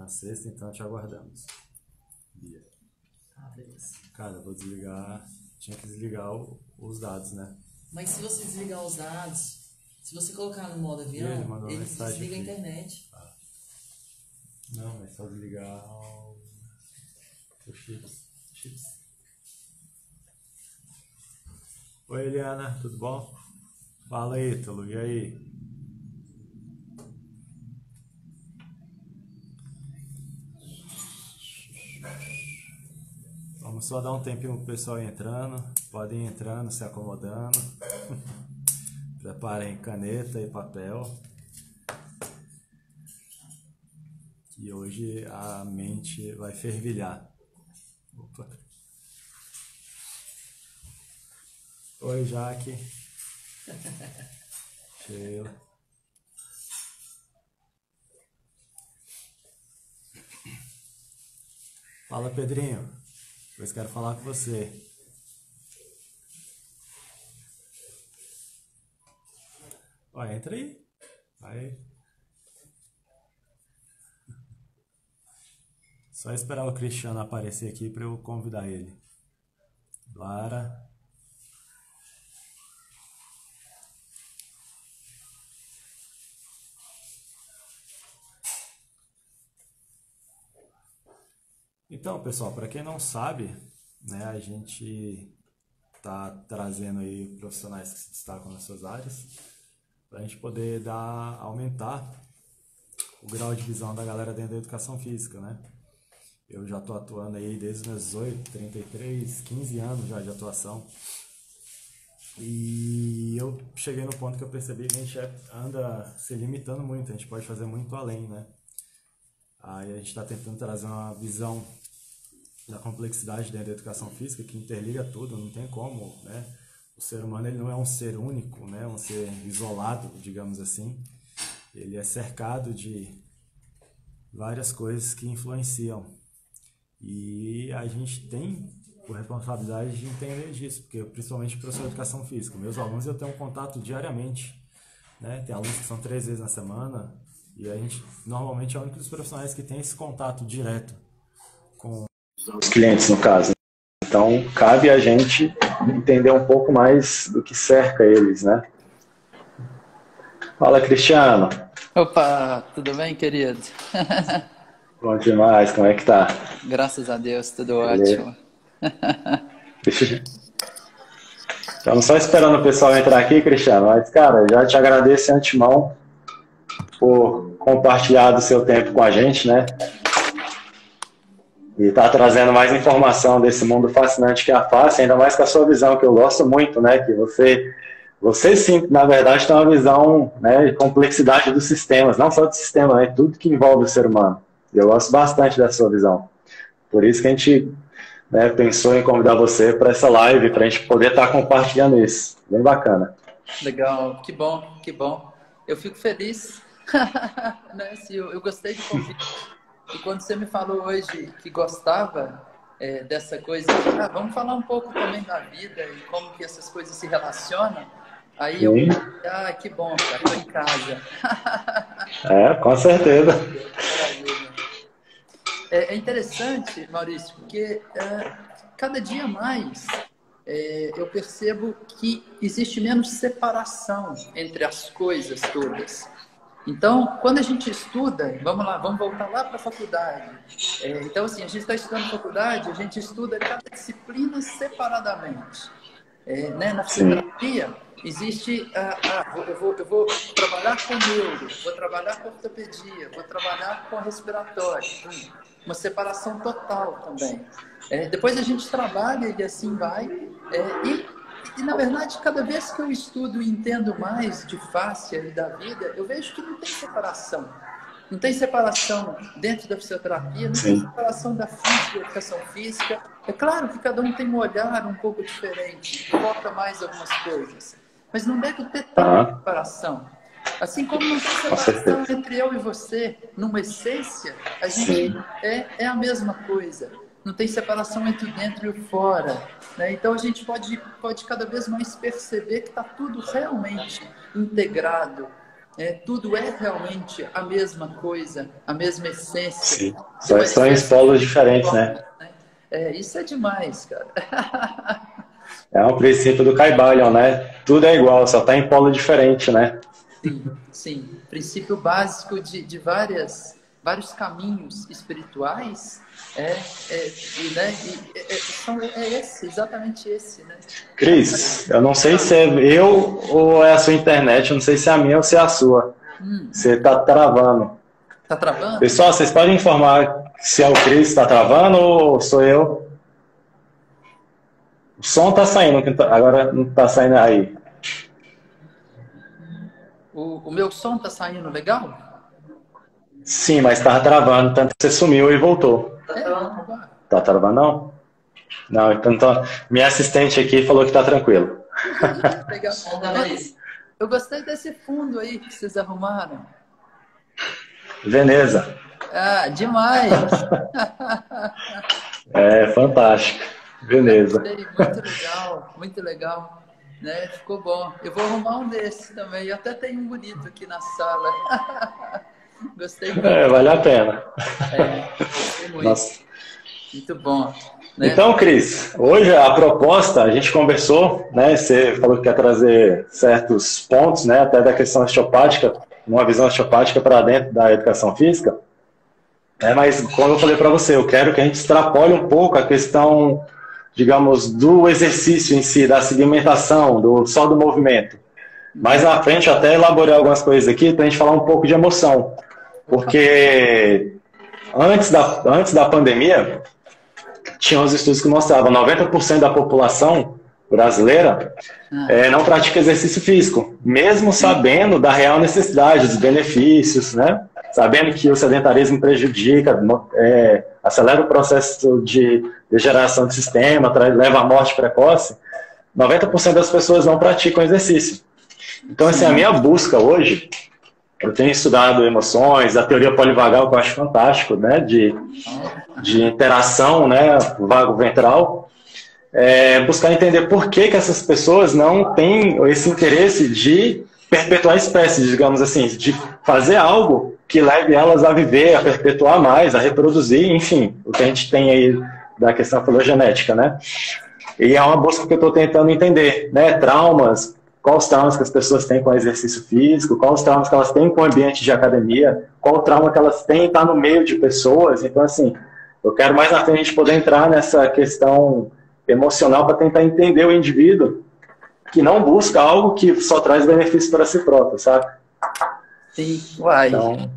Na sexta, então, te aguardamos. Bia. Beleza. Cara, eu vou desligar. Tinha que desligar os dados, né? Mas se você desligar os dados, se você colocar no modo avião, Ele mandou ele mensagem desliga a aqui. internet. Não, é só desligar o chips. Oi, Eliana, tudo bom? Fala aí, Ítalo, e aí? Vamos só dar um tempinho pro pessoal ir entrando. Podem ir entrando, se acomodando. Preparem caneta e papel. E hoje a mente vai fervilhar. Opa. Oi, Jaque. Sheila. Fala, Pedrinho. Depois quero falar com você. Ó, entra aí. Vai. Só esperar o Cristiano aparecer aqui para eu convidar ele. Lara. Então, pessoal, para quem não sabe, né, a gente tá trazendo aí profissionais que se destacam nas suas áreas para a gente poder aumentar o grau de visão da galera dentro da educação física, né? Eu já tô atuando aí desde os meus 18, 33, 15 anos já de atuação. E eu cheguei no ponto que eu percebi que a gente anda se limitando muito, a gente pode fazer muito além, né? Aí a gente está tentando trazer uma visão da complexidade dentro da educação física que interliga tudo, não tem como, né? O ser humano ele não é um ser único, né? Um ser isolado, digamos assim. Ele é cercado de várias coisas que influenciam. E a gente tem a responsabilidade de entender disso, porque principalmente o professor de educação física, meus alunos eu tenho um contato diariamente, né? Tem alunos que são 3 vezes na semana e a gente normalmente é o único dos profissionais que tem esse contato direto com os clientes, no caso. Então, cabe a gente entender um pouco mais do que cerca eles, né? Fala, Cristiano. Opa, tudo bem, querido? Bom demais, como é que tá? Graças a Deus, tudo Beleza. ótimo. Estamos só esperando o pessoal entrar aqui, Cristiano, mas, cara, já te agradeço de antemão por compartilhar do seu tempo com a gente, né? E tá trazendo mais informação desse mundo fascinante que é a face, ainda mais com a sua visão, que eu gosto muito, né? Que você sim, na verdade, tem uma visão, né, de complexidade dos sistemas, não só do sistema, né? Tudo que envolve o ser humano. E eu gosto bastante da sua visão. Por isso que a gente, né, pensou em convidar você para essa live, para a gente poder estar compartilhando isso. Bem bacana. Legal, que bom, que bom. Eu fico feliz. Né? Eu gostei do convite. E quando você me falou hoje que gostava dessa coisa, vamos falar um pouco também da vida e como que essas coisas se relacionam, aí eu, que bom, cara, estou em casa. Com certeza. É interessante, Maurício, porque cada dia mais eu percebo que existe menos separação entre as coisas todas. Então, quando a gente estuda, vamos lá, vamos voltar lá para a faculdade. Então, assim, a gente está estudando faculdade, a gente estuda cada disciplina separadamente. Né? Na fisioterapia, existe, eu vou trabalhar com neuro, vou trabalhar com ortopedia, vou trabalhar com respiratório, uma separação total também. Depois a gente trabalha e assim vai, e, na verdade, cada vez que eu estudo e entendo mais de fáscia e da vida, eu vejo que não tem separação. Não tem separação dentro da fisioterapia, não tem separação da física, da educação física. É claro que cada um tem um olhar um pouco diferente, foca mais algumas coisas. Mas não deve ter tanta separação. Assim como não tem separação entre eu e você, numa essência, a gente é a mesma coisa. Não tem separação entre o dentro e o fora. Né? Então a gente pode cada vez mais perceber que está tudo realmente integrado. tudo é realmente a mesma coisa, a mesma essência. Sim. Só estão em polos diferentes, né? Isso é demais, cara. É um princípio do Kybalion, né? Tudo é igual, só está em polo diferente, né? Sim, sim. Princípio básico de vários caminhos espirituais exatamente esse, né? Cris, eu não sei se é eu ou é a sua internet, eu não sei se é a minha ou se é a sua. Você está travando. Tá travando? Pessoal, vocês podem informar se é o Cris que está travando ou sou eu? O som está saindo, agora não está saindo aí. O meu som tá saindo legal? Sim, mas estava travando, tanto que você sumiu e voltou. Tá travando não? Não, então minha assistente aqui falou que tá tranquilo. Legal. Eu gostei desse fundo aí que vocês arrumaram. Veneza. Ah, demais! É, fantástico. Veneza. Muito legal, muito legal. Né? Ficou bom. Eu vou arrumar um desse também. Eu até tenho um bonito aqui na sala. Gostei muito. Vale a pena. Gostei muito. Nossa. Muito bom. Né? Então, Cris, hoje a proposta, a gente conversou, né? Você falou que quer trazer certos pontos, né? Até da questão osteopática, uma visão osteopática para dentro da educação física. Mas, como eu falei para você, eu quero que a gente extrapole um pouco a questão, digamos, do exercício em si, da segmentação, só do movimento. Mais na frente, eu até elaborei algumas coisas aqui para a gente falar um pouco de emoção. Porque antes da pandemia, tinha uns estudos que mostravam 90% da população brasileira não pratica exercício físico, mesmo sabendo da real necessidade, dos benefícios, né? Sabendo que o sedentarismo prejudica, acelera o processo de degeneração do sistema, leva à morte precoce, 90% das pessoas não praticam exercício. Então, assim, a minha busca hoje, eu tenho estudado emoções, a teoria polivagal, que eu acho fantástico, né, de interação, né, vago-ventral, buscar entender por que essas pessoas não têm esse interesse de perpetuar a espécie, digamos assim, de fazer algo que leve elas a viver, a perpetuar mais, a reproduzir, enfim, o que a gente tem aí da questão filogenética, né? E é uma busca que eu estou tentando entender, né, traumas, quais os traumas que as pessoas têm com o exercício físico, quais os traumas que elas têm com o ambiente de academia, qual o trauma que elas têm em estar no meio de pessoas. Então, assim, eu quero mais na frente a gente poder entrar nessa questão emocional para tentar entender o indivíduo que não busca algo que só traz benefício para si próprio, sabe? Sim, uai. Então,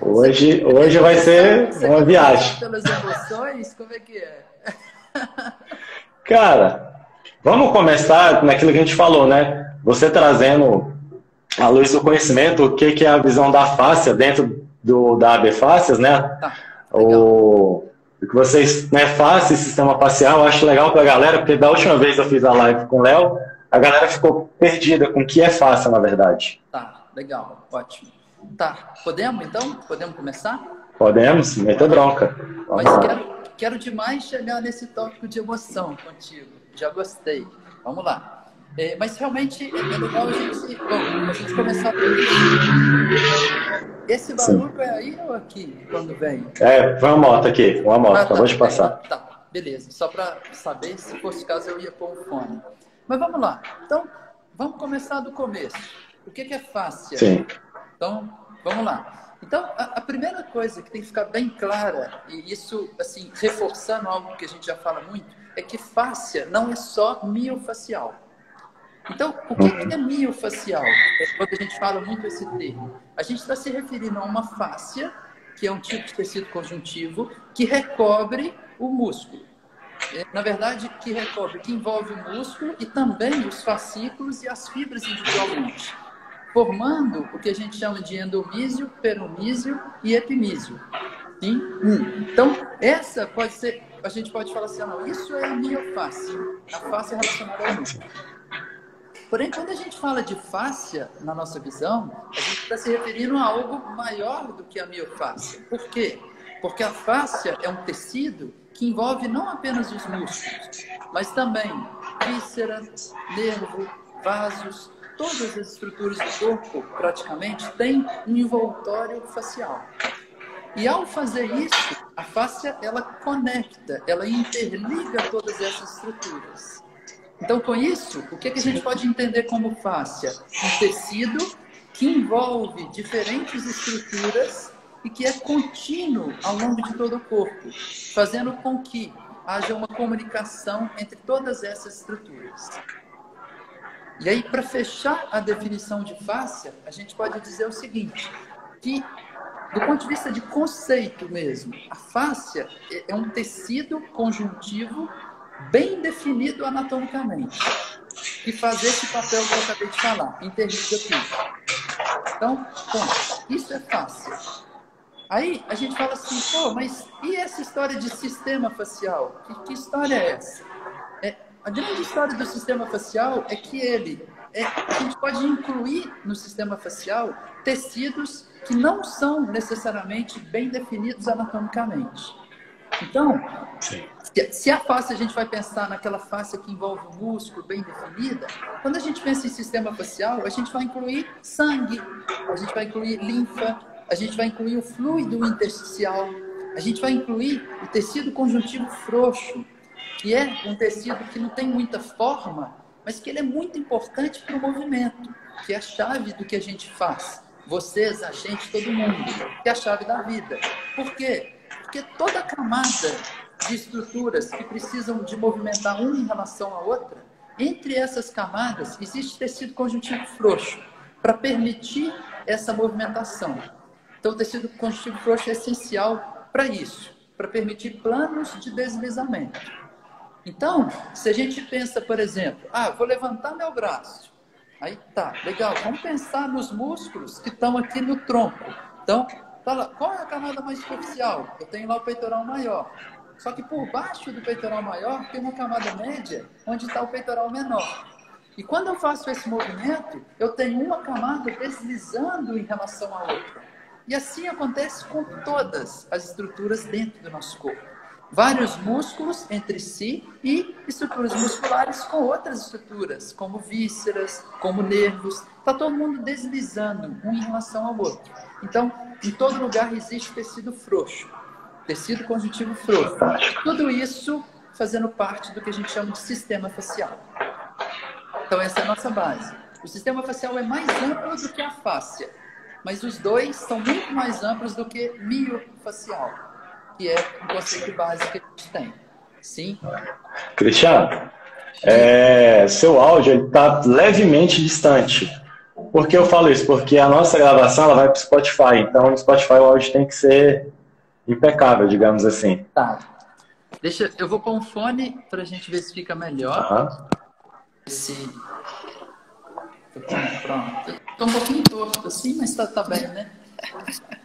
hoje vai ser uma viagem. Pelas emoções, como é que é? Cara, vamos começar naquilo que a gente falou, né? Você trazendo à luz do conhecimento o que é a visão da fáscia dentro da AB Fáscias, né? Tá, o que vocês, né, face, sistema facial, eu acho legal pra galera, porque da última vez eu fiz a live com o Léo, a galera ficou perdida com o que é fáscia, na verdade. Tá, legal, ótimo. Tá, podemos então? Podemos começar? Podemos, meta bronca. Mas quero demais chegar nesse tópico de emoção contigo. Já gostei. Vamos lá. Mas realmente é legal a gente começar por isso. Esse barulho é aí ou aqui, quando vem? Foi uma moto aqui, acabou de passar. Tá, beleza. Só para saber, se fosse o caso, eu ia pôr um fone. Mas vamos lá. Então, vamos começar do começo. O que é fáscia? Sim. Então, vamos lá. Então, a primeira coisa que tem que ficar bem clara, e isso, assim, reforçando algo que a gente já fala muito, é que fáscia não é só miofacial. Então, o que é miofacial? Quando a gente fala muito esse termo, a gente está se referindo a uma fáscia, que é um tipo de tecido conjuntivo, que recobre o músculo. Na verdade, que envolve o músculo e também os fascículos e as fibras individualmente, formando o que a gente chama de endomísio, peromísio e epimísio. Sim? Então, essa pode ser, a gente pode falar assim, não, isso é a miofáscia, a fáscia relacionada ao músculo. Porém, quando a gente fala de fáscia, na nossa visão, a gente está se referindo a algo maior do que a miofáscia. Por quê? Porque a fáscia é um tecido que envolve não apenas os músculos, mas também víscera, nervo, vasos, todas as estruturas do corpo, praticamente, têm um envoltório facial. E ao fazer isso, a fáscia, ela conecta, ela interliga todas essas estruturas. Então, com isso, o que a gente pode entender como fáscia? Um tecido que envolve diferentes estruturas e que é contínuo ao longo de todo o corpo, fazendo com que haja uma comunicação entre todas essas estruturas. E aí, para fechar a definição de fáscia, a gente pode dizer o seguinte, que do ponto de vista de conceito mesmo, a fáscia é um tecido conjuntivo bem definido anatomicamente, que faz esse papel que eu acabei de falar, interliga tudo. Então, bom, isso é fáscia. Aí a gente fala assim, pô, mas e essa história de sistema facial? Que história é essa? A grande história do sistema facial é que a gente pode incluir no sistema facial tecidos que não são necessariamente bem definidos anatomicamente. Então, se a face a gente vai pensar naquela face que envolve o músculo bem definida, quando a gente pensa em sistema facial, a gente vai incluir sangue, a gente vai incluir linfa, a gente vai incluir o fluido intersticial, a gente vai incluir o tecido conjuntivo frouxo, que é um tecido que não tem muita forma, mas que ele é muito importante para o movimento, que é a chave do que a gente faz. Vocês, a gente, todo mundo, que é a chave da vida. Por quê? Porque toda camada de estruturas que precisam de movimentar uma em relação à outra, entre essas camadas existe tecido conjuntivo frouxo, para permitir essa movimentação. Então, o tecido conjuntivo frouxo é essencial para isso, para permitir planos de deslizamento. Então, se a gente pensa, por exemplo, vou levantar meu braço. Aí tá, legal, vamos pensar nos músculos que estão aqui no tronco. Então, tá lá, qual é a camada mais superficial? Eu tenho lá o peitoral maior. Só que por baixo do peitoral maior tem uma camada média onde está o peitoral menor. E quando eu faço esse movimento, eu tenho uma camada deslizando em relação à outra. E assim acontece com todas as estruturas dentro do nosso corpo. Vários músculos entre si e estruturas musculares com outras estruturas, como vísceras, como nervos. Está todo mundo deslizando um em relação ao outro. Então, em todo lugar existe tecido frouxo, tecido conjuntivo frouxo. Tudo isso fazendo parte do que a gente chama de sistema facial. Então, essa é a nossa base. O sistema facial é mais amplo do que a fáscia, mas os dois são muito mais amplos do que miofacial, que é o conceito básico que a gente tem. Sim? Cristiano, seu áudio está levemente distante. Por que eu falo isso? Porque a nossa gravação ela vai para o Spotify. Então, no Spotify o áudio tem que ser impecável, digamos assim. Tá. Eu vou pôr um fone para a gente ver se fica melhor. Pronto. Estou um pouquinho torto assim, mas tá bem, né?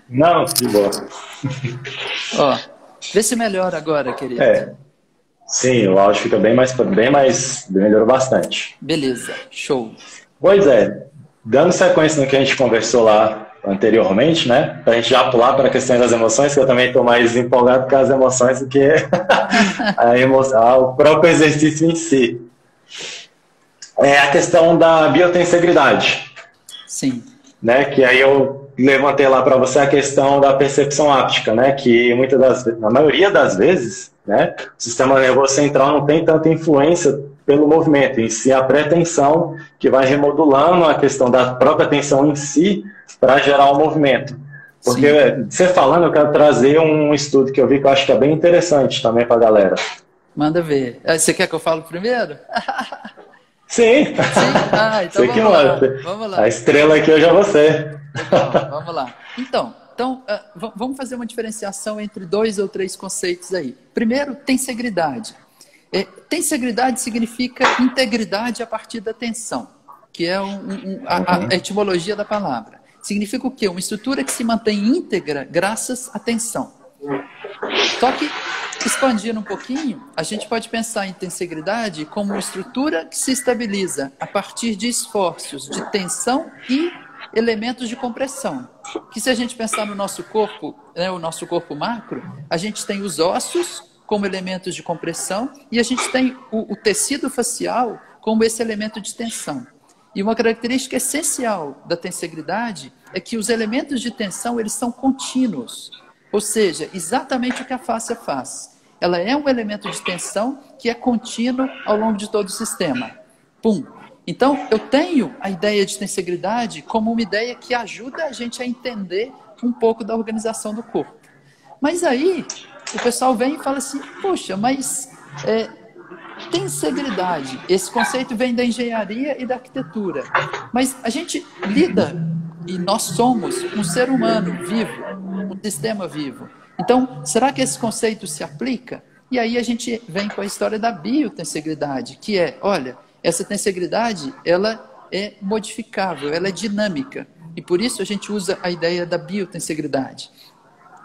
Não, de boa. Ó, vê se melhora agora, querido. Sim, o áudio fica bem mais, melhorou bastante. Beleza, show. Pois é, dando sequência no que a gente conversou lá anteriormente, né? Pra gente já pular para a questão das emoções, que eu também estou mais empolgado com as emoções do que o próprio exercício em si. É a questão da biotensegridade. Sim. Né? Que aí eu levantei lá para você a questão da percepção áptica, né? Que na maioria das vezes, né? O sistema nervoso central não tem tanta influência pelo movimento, em si a pré-tensão que vai remodulando a questão da própria tensão em si para gerar o movimento. Porque você falando, eu quero trazer um estudo que eu vi que eu acho que é bem interessante também para a galera. Manda ver. Você quer que eu fale primeiro? Sim. Então vamos lá. A estrela aqui hoje é você. Legal, vamos lá. Então vamos fazer uma diferenciação entre 2 ou 3 conceitos aí. Primeiro, tensegridade. Tensegridade significa integridade a partir da tensão, que é a etimologia da palavra. Significa o quê? Uma estrutura que se mantém íntegra graças à tensão. Só que, expandindo um pouquinho, a gente pode pensar em tensegridade como uma estrutura que se estabiliza a partir de esforços de tensão e elementos de compressão. Que se a gente pensar no nosso corpo, né, o nosso corpo macro, a gente tem os ossos como elementos de compressão e a gente tem o tecido facial como esse elemento de tensão. E uma característica essencial da tensegridade é que os elementos de tensão, eles são contínuos. Ou seja, exatamente o que a fáscia faz. Ela é um elemento de tensão que é contínuo ao longo de todo o sistema. Pum! Então, eu tenho a ideia de tensegridade como uma ideia que ajuda a gente a entender um pouco da organização do corpo. Mas aí, o pessoal vem e fala assim, poxa, mas tensegridade, esse conceito vem da engenharia e da arquitetura. Mas a gente lida, e nós somos um ser humano vivo, um sistema vivo. Então, será que esse conceito se aplica? E aí a gente vem com a história da biotensegridade, que é, olha, essa tensegridade, ela é modificável, ela é dinâmica. E por isso a gente usa a ideia da biotensegridade.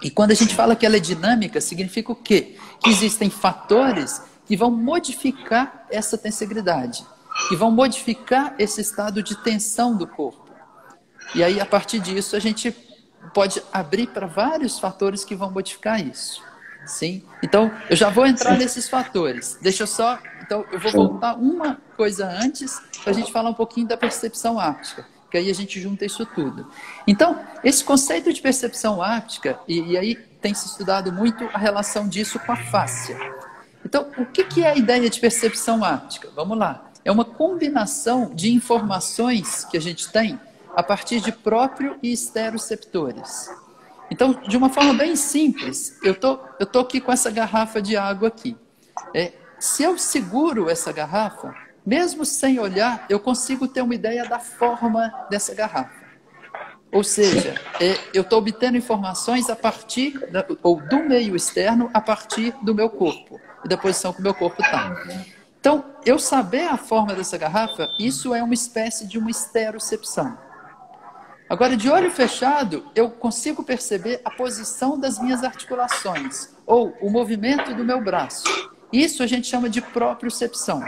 E quando a gente fala que ela é dinâmica, significa o quê? Que existem fatores que vão modificar essa tensegridade, que vão modificar esse estado de tensão do corpo. E aí, a partir disso, a gente pode abrir para vários fatores que vão modificar isso. Sim? Então, eu já vou entrar nesses fatores. Deixa eu só... Então, eu vou voltar uma coisa antes para a gente falar um pouquinho da percepção áptica, que aí a gente junta isso tudo. Então, esse conceito de percepção áptica, e aí tem se estudado muito a relação disso com a fáscia. Então, o que é a ideia de percepção áptica? Vamos lá. É uma combinação de informações que a gente tem a partir de próprio e esteroceptores. Então, de uma forma bem simples, eu tô aqui com essa garrafa de água aqui. Se eu seguro essa garrafa, mesmo sem olhar, eu consigo ter uma ideia da forma dessa garrafa. Ou seja, eu estou obtendo informações a partir ou do meio externo a partir do meu corpo e da posição que o meu corpo está. Então, eu saber a forma dessa garrafa, isso é uma espécie de uma esterocepção. Agora, de olho fechado, eu consigo perceber a posição das minhas articulações ou o movimento do meu braço. Isso a gente chama de propriocepção.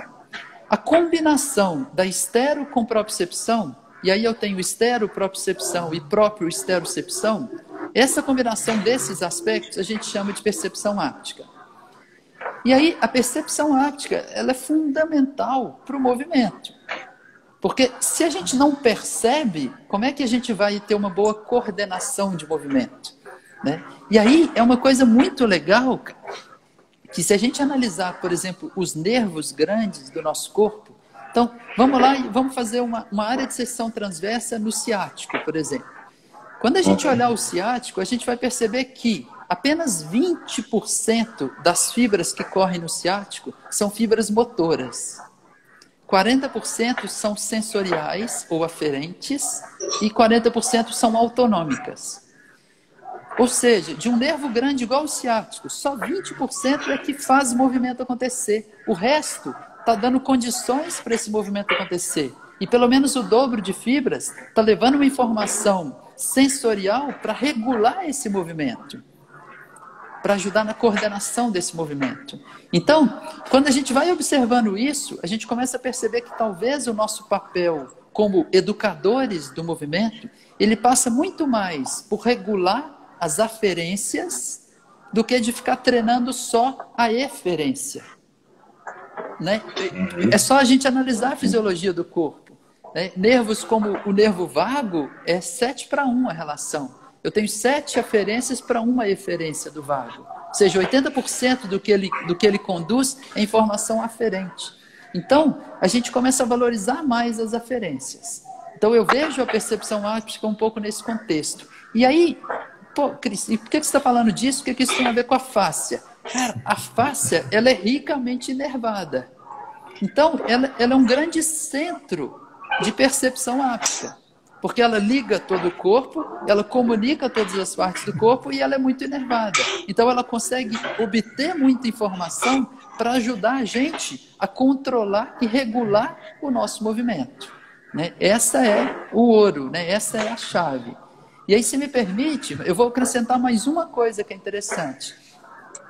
A combinação da estero com propriocepção, e aí eu tenho esteropropriocepção e próprio esterocepção, essa combinação desses aspectos a gente chama de percepção áptica. E aí a percepção áptica, ela é fundamental para o movimento. Porque se a gente não percebe, como é que a gente vai ter uma boa coordenação de movimento? Né? E aí é uma coisa muito legal, que se a gente analisar, por exemplo, os nervos grandes do nosso corpo, então vamos lá e vamos fazer uma área de seção transversa no ciático, por exemplo. Quando a gente olhar o ciático, a gente vai perceber que apenas 20% das fibras que correm no ciático são fibras motoras. 40% são sensoriais ou aferentes e 40% são autonômicas. Ou seja, de um nervo grande igual o ciático, só 20% é que faz o movimento acontecer. O resto está dando condições para esse movimento acontecer. E pelo menos o dobro de fibras está levando uma informação sensorial para regular esse movimento, para ajudar na coordenação desse movimento. Então, quando a gente vai observando isso, a gente começa a perceber que talvez o nosso papel como educadores do movimento, ele passa muito mais por regular as aferências do que de ficar treinando só a eferência. Né? É só a gente analisar a fisiologia do corpo. Né? Nervos como o nervo vago, é 7:1 a relação. Eu tenho 7 aferências para uma eferência do vago. Ou seja, 80% do que ele conduz é informação aferente. Então, a gente começa a valorizar mais as aferências. Então, eu vejo a percepção áptica um pouco nesse contexto. E aí, pô, Cris, e por que você está falando disso? O que isso tem a ver com a fáscia? Cara, a fáscia, ela é ricamente inervada. Então, ela é um grande centro de percepção áptica. Porque ela liga todo o corpo, ela comunica todas as partes do corpo e ela é muito inervada. Então, ela consegue obter muita informação para ajudar a gente a controlar e regular o nosso movimento. Né? Essa é o ouro, né? Essa é a chave. E aí, se me permite, eu vou acrescentar mais uma coisa que é interessante.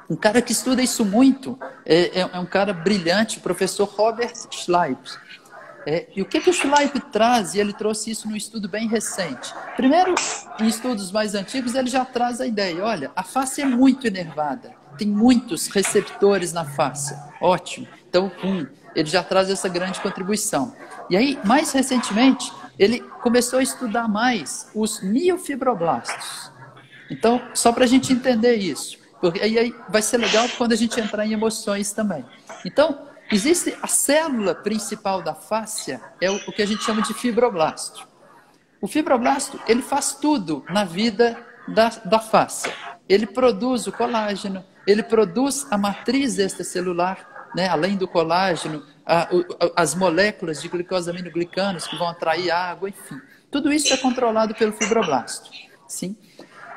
Um cara que estuda isso muito é um cara brilhante, o professor Robert Schleip. E o que o Schleip traz, e ele trouxe isso num estudo bem recente. Primeiro, em estudos mais antigos, ele já traz a ideia, olha, a face é muito inervada, tem muitos receptores na face, ótimo. Então, ele já traz essa grande contribuição. E aí, mais recentemente, ele começou a estudar mais os miofibroblastos. Então, só para a gente entender isso, porque aí vai ser legal quando a gente entrar em emoções também. Então, existe a célula principal da fáscia, é o que a gente chama de fibroblasto. O fibroblasto, ele faz tudo na vida da fáscia. Ele produz o colágeno, ele produz a matriz extracelular, né? Além do colágeno, as moléculas de glicosaminoglicanos que vão atrair água, enfim. Tudo isso é controlado pelo fibroblasto. Sim?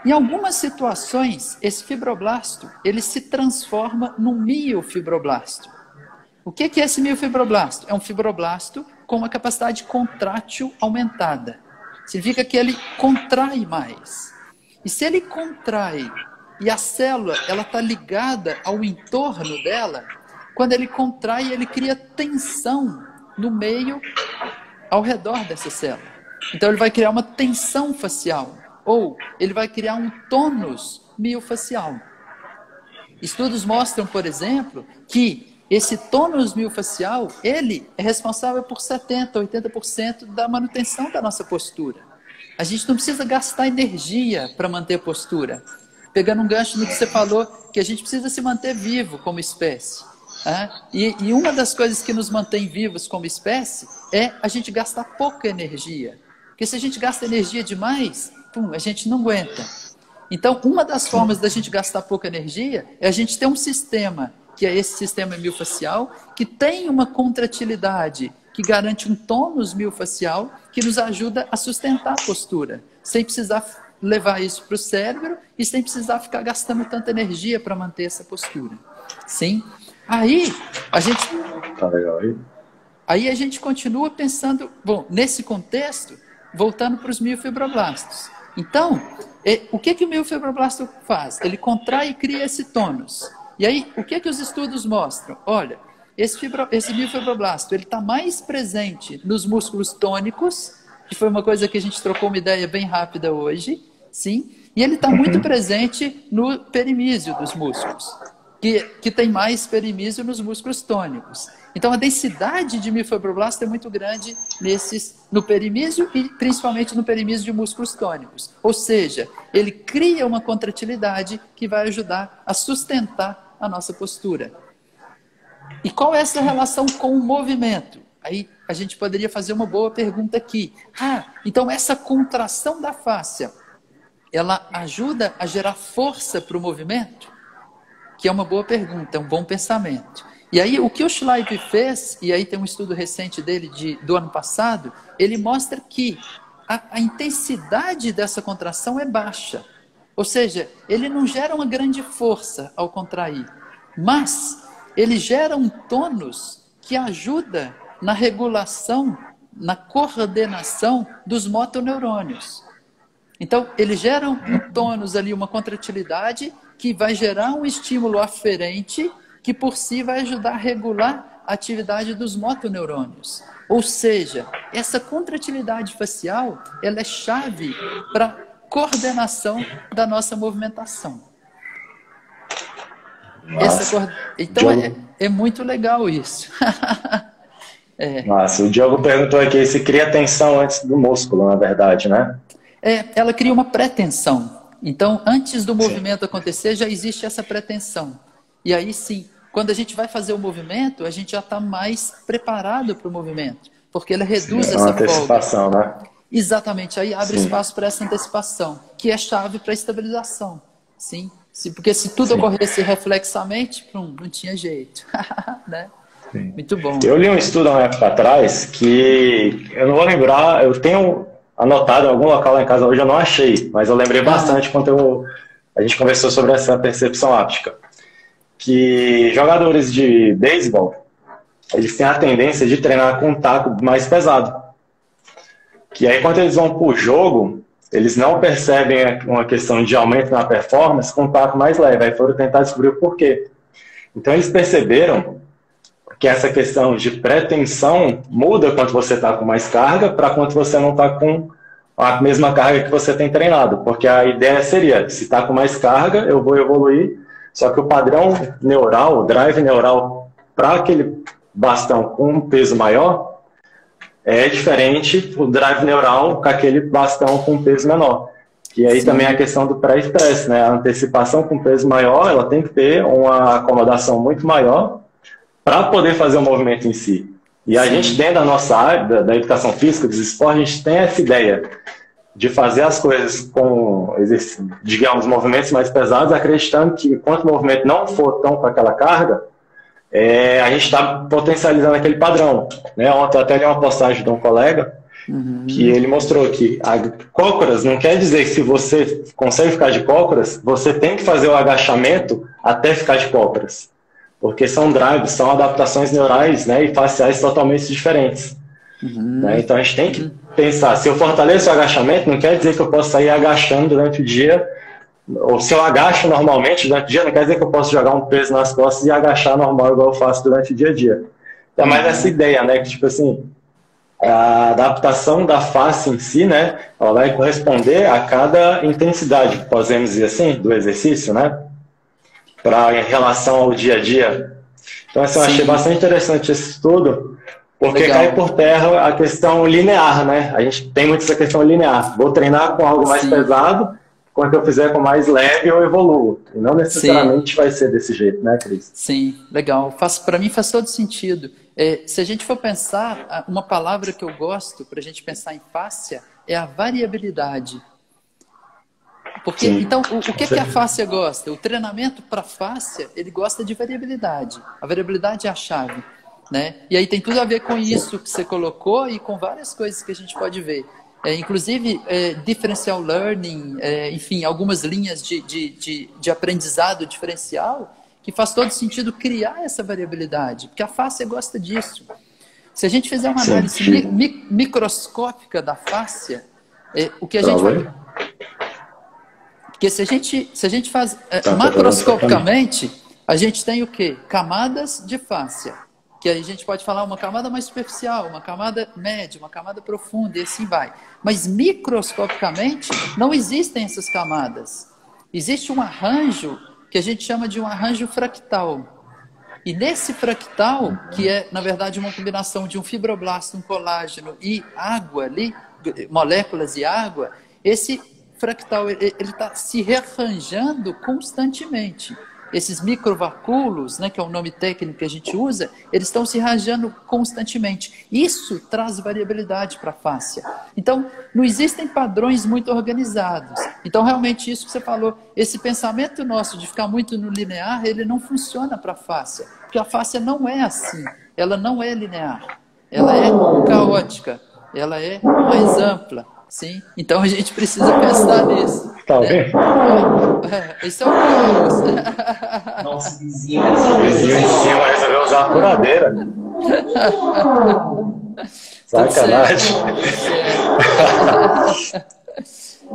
Em algumas situações, esse fibroblasto ele se transforma num miofibroblasto. O que é esse miofibroblasto? É um fibroblasto com uma capacidade contrátil aumentada. Significa que ele contrai mais. E se ele contrai e a célula está ligada ao entorno dela, quando ele contrai, ele cria tensão no meio, ao redor dessa célula. Então ele vai criar uma tensão facial, ou ele vai criar um tônus miofacial. Estudos mostram, por exemplo, que esse tônus miofacial, ele é responsável por 70%, 80% da manutenção da nossa postura. A gente não precisa gastar energia para manter a postura. Pegando um gancho no que você falou, que a gente precisa se manter vivo como espécie. E uma das coisas que nos mantém vivos como espécie é a gente gastar pouca energia. Porque se a gente gasta energia demais, a gente não aguenta. Então, uma das formas da gente gastar pouca energia é a gente ter um sistema, que é esse sistema miofacial, que tem uma contratilidade, que garante um tônus miofacial, que nos ajuda a sustentar a postura, sem precisar levar isso para o cérebro e sem precisar ficar gastando tanta energia para manter essa postura. Sim? Aí a gente... Tá legal aí. Aí a gente continua pensando, bom, nesse contexto, voltando para os miofibroblastos. Então, o que o miofibroblasto faz? Ele contrai e cria esse tônus. E aí, o que os estudos mostram? Olha, esse miofibroblasto está mais presente nos músculos tônicos, que foi uma coisa que a gente trocou uma ideia bem rápida hoje, sim? E ele está muito presente no perimísio dos músculos, que tem mais perimísio nos músculos tônicos. Então, a densidade de miofibroblasto é muito grande no perimísio e principalmente no perimísio de músculos tônicos. Ou seja, ele cria uma contratilidade que vai ajudar a sustentar a nossa postura. E qual é essa relação com o movimento? Aí a gente poderia fazer uma boa pergunta aqui. Então essa contração da fáscia, ela ajuda a gerar força para o movimento? Que é uma boa pergunta, é um bom pensamento. E aí o que o Schleip fez, e aí tem um estudo recente dele do ano passado, ele mostra que a intensidade dessa contração é baixa. Ou seja, ele não gera uma grande força ao contrair, mas ele gera um tônus que ajuda na regulação, na coordenação dos motoneurônios. Então, ele gera um tônus ali, uma contratilidade, que vai gerar um estímulo aferente, que por si vai ajudar a regular a atividade dos motoneurônios. Ou seja, essa contratilidade facial, ela é chave para coordenação da nossa movimentação. Então, é muito legal isso. Nossa, o Diogo perguntou aqui se cria tensão antes do músculo, na verdade, né? Ela cria uma pré-tensão. Então, antes do movimento acontecer, já existe essa pré-tensão. E aí sim, quando a gente vai fazer o movimento, a gente já está mais preparado para o movimento, porque ela reduz essa folga. Antecipação, né? Exatamente, aí abre espaço para essa antecipação, que é chave para a estabilização. Sim? Porque se tudo ocorresse reflexamente, não tinha jeito. Né? Muito bom. Eu li um estudo há uma época atrás que eu não vou lembrar, eu tenho anotado em algum local lá em casa, hoje eu não achei, mas eu lembrei bastante quando a gente conversou sobre essa percepção áptica. Que jogadores de beisebol, eles têm a tendência de treinar com um taco mais pesado. Que aí quando eles vão para o jogo, eles não percebem uma questão de aumento na performance com um taco mais leve. Aí foram tentar descobrir o porquê. Então eles perceberam que essa questão de pré-tensão muda quando você está com mais carga para quando você não está com a mesma carga que você tem treinado. Porque a ideia seria, se está com mais carga, eu vou evoluir. Só que o padrão neural, o drive neural para aquele bastão com um peso maior, é diferente o drive neural com aquele bastão com um peso menor. E aí também a questão do pré-estresse, né? A antecipação com peso maior, ela tem que ter uma acomodação muito maior para poder fazer o movimento em si. E a gente, dentro da nossa área, da educação física, dos esportes, a gente tem essa ideia de fazer as coisas com, digamos, movimentos mais pesados, acreditando que enquanto o movimento não for tão com aquela carga, a gente está potencializando aquele padrão. Né? Ontem eu até li uma postagem de um colega que ele mostrou que a cócoras não quer dizer que se você consegue ficar de cócoras, você tem que fazer o agachamento até ficar de cócoras. Porque são drives, são adaptações neurais, né, e faciais totalmente diferentes. Né? Então a gente tem que pensar, se eu fortaleço o agachamento, não quer dizer que eu posso sair agachando durante o dia, ou se eu agacho normalmente durante o dia, não quer dizer que eu posso jogar um peso nas costas e agachar normal igual eu faço durante o dia a dia. É mais essa ideia, né, que tipo assim, a adaptação da face em si, né, ela vai corresponder a cada intensidade, podemos dizer assim, do exercício, né, em relação ao dia a dia. Então, assim, eu achei bastante interessante esse estudo, porque cai por terra a questão linear, né? A gente tem muito essa questão linear. Vou treinar com algo mais pesado, quando eu fizer com mais leve, eu evoluo. E não necessariamente vai ser desse jeito, né, Cris? Sim, legal. Para mim faz todo sentido. Se a gente for pensar, uma palavra que eu gosto para a gente pensar em fáscia é a variabilidade. Porque, então, o que a fáscia gosta? O treinamento para fáscia, ele gosta de variabilidade. A variabilidade é a chave. Né? E aí tem tudo a ver com isso que você colocou e com várias coisas que a gente pode ver. Inclusive, differential learning, enfim, algumas linhas de aprendizado diferencial, que faz todo sentido criar essa variabilidade, porque a fáscia gosta disso. Se a gente fizer uma análise microscópica da fáscia, o que a gente vai... Porque se a gente faz macroscopicamente, a gente tem o quê? Camadas de fáscia. Que aí a gente pode falar uma camada mais superficial, uma camada média, uma camada profunda, e assim vai. Mas microscopicamente não existem essas camadas. Existe um arranjo que a gente chama de um arranjo fractal. E nesse fractal, que é, na verdade, uma combinação de um fibroblasto, um colágeno e água ali, moléculas e água, esse fractal ele está se rearranjando constantemente. Esses microvacúolos, né, que é o nome técnico que a gente usa, eles estão se rajando constantemente. Isso traz variabilidade para a fáscia. Então, não existem padrões muito organizados. Então, realmente, isso que você falou, esse pensamento nosso de ficar muito no linear, ele não funciona para a fáscia. Porque a fáscia não é assim. Ela não é linear. Ela é caótica. Ela é mais ampla. Sim? Então, a gente precisa pensar nisso. Tá bem? Esse é o Carlos. Nosso vizinho. O vizinho em cima resolveu usar a furadeira. Sacanagem.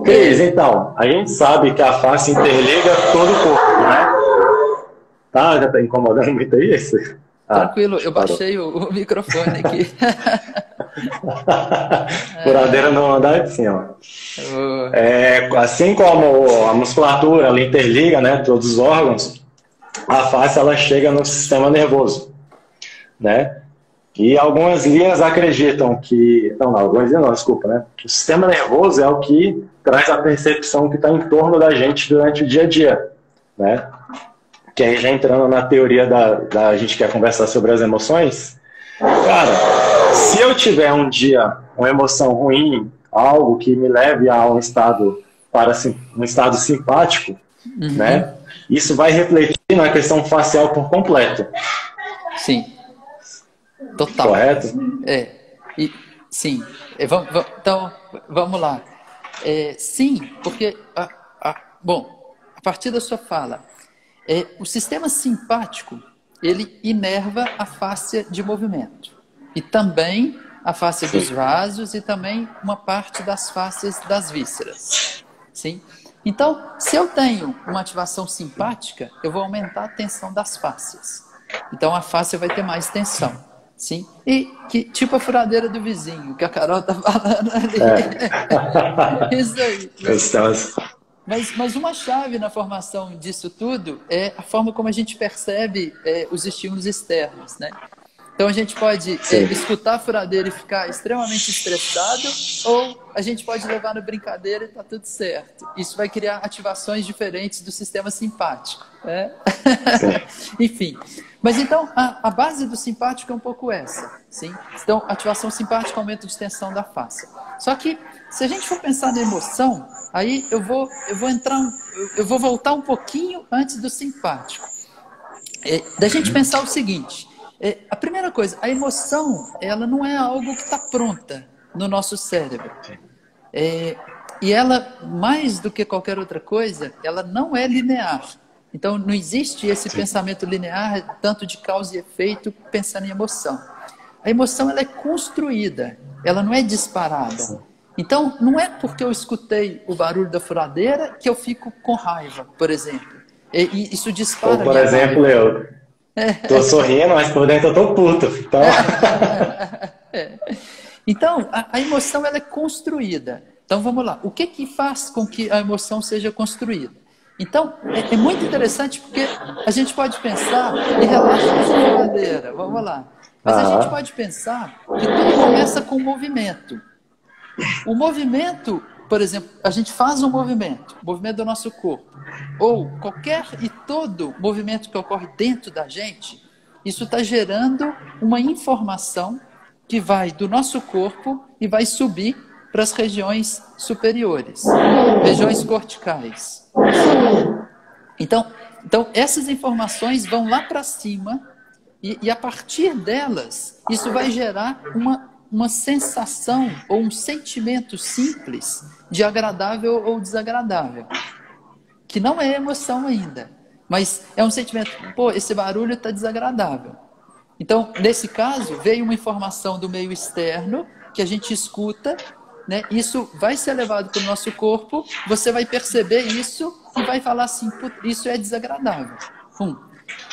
Cris, então, a gente sabe que a face interliga todo o corpo, né? Tá? Já tá incomodando muito isso? Tranquilo, eu baixei o microfone aqui. Furadeira não anda assim, ó. Assim como a musculatura ela interliga, né, todos os órgãos, a face ela chega no sistema nervoso, né? E algumas linhas acreditam que... Não, algumas linhas não, desculpa, né? O sistema nervoso é o que traz a percepção que está em torno da gente durante o dia a dia, né? Que aí já entrando na teoria a gente quer conversar sobre as emoções. Cara, se eu tiver um dia uma emoção ruim, algo que me leve a um estado simpático, né? Isso vai refletir na questão facial por completo. Sim. Total. Correto? Sim. Então, vamos lá. Sim, porque, bom, a partir da sua fala, o sistema simpático, ele inerva a fáscia de movimento. E também a fáscia dos vasos e também uma parte das fáscias das vísceras. Sim? Então, se eu tenho uma ativação simpática, eu vou aumentar a tensão das fáscias. Então, a fáscia vai ter mais tensão. Sim? E tipo a furadeira do vizinho, que a Carol tá falando ali. Isso aí. Mas uma chave na formação disso tudo é a forma como a gente percebe os estímulos externos, né? Então a gente pode escutar a furadeira e ficar extremamente estressado, ou a gente pode levar na brincadeira e tá tudo certo. Isso vai criar ativações diferentes do sistema simpático, né? Enfim. Mas então a base do simpático é um pouco essa, sim? Então ativação simpática, aumento de tensão da face. Só que se a gente for pensar na emoção, aí eu vou voltar um pouquinho antes do simpático. Da gente pensar o seguinte. A primeira coisa, a emoção, ela não é algo que está pronta no nosso cérebro. E ela, mais do que qualquer outra coisa, ela não é linear. Então, não existe esse pensamento linear, tanto de causa e efeito, pensando em emoção. A emoção, ela é construída, ela não é disparada. Então, não é porque eu escutei o barulho da furadeira que eu fico com raiva, por exemplo. E isso dispara. Ou, por exemplo, raiva. Eu tô sorrindo, mas por dentro eu tô puto. Então, então a emoção ela é construída. Então, vamos lá. O que faz com que a emoção seja construída? Então, é muito interessante porque a gente pode pensar e relaxa a furadeira. Vamos lá. Mas a gente pode pensar que tudo começa com movimento. O movimento, por exemplo, a gente faz um movimento, o movimento do nosso corpo, ou qualquer e todo movimento que ocorre dentro da gente, isso está gerando uma informação que vai do nosso corpo e vai subir para as regiões superiores, regiões corticais. Então essas informações vão lá para cima e a partir delas, isso vai gerar uma sensação ou um sentimento simples de agradável ou desagradável, que não é emoção ainda, mas é um sentimento, pô, esse barulho está desagradável. Então, nesse caso, veio uma informação do meio externo que a gente escuta, né? Isso vai ser levado para o nosso corpo, você vai perceber isso e vai falar assim, isso é desagradável.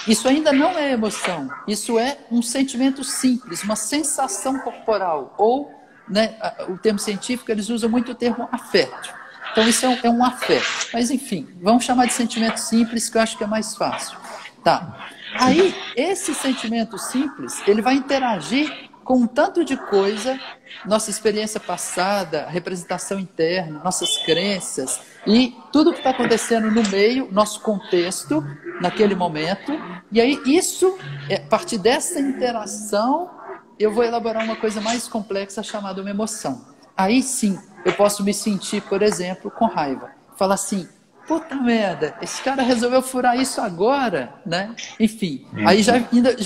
Isso ainda não é emoção, isso é um sentimento simples, uma sensação corporal, ou, né, o termo científico, eles usam muito o termo afeto. Então isso é um afeto, mas enfim, vamos chamar de sentimento simples, que eu acho que é mais fácil. Tá. Aí, esse sentimento simples, ele vai interagir com um tanto de coisa, nossa experiência passada, representação interna, nossas crenças e tudo que está acontecendo no meio, nosso contexto, naquele momento. E aí isso, a partir dessa interação, eu vou elaborar uma coisa mais complexa chamada uma emoção. Aí sim, eu posso me sentir, por exemplo, com raiva. Falar assim, puta merda, esse cara resolveu furar isso agora, né? Enfim, aí já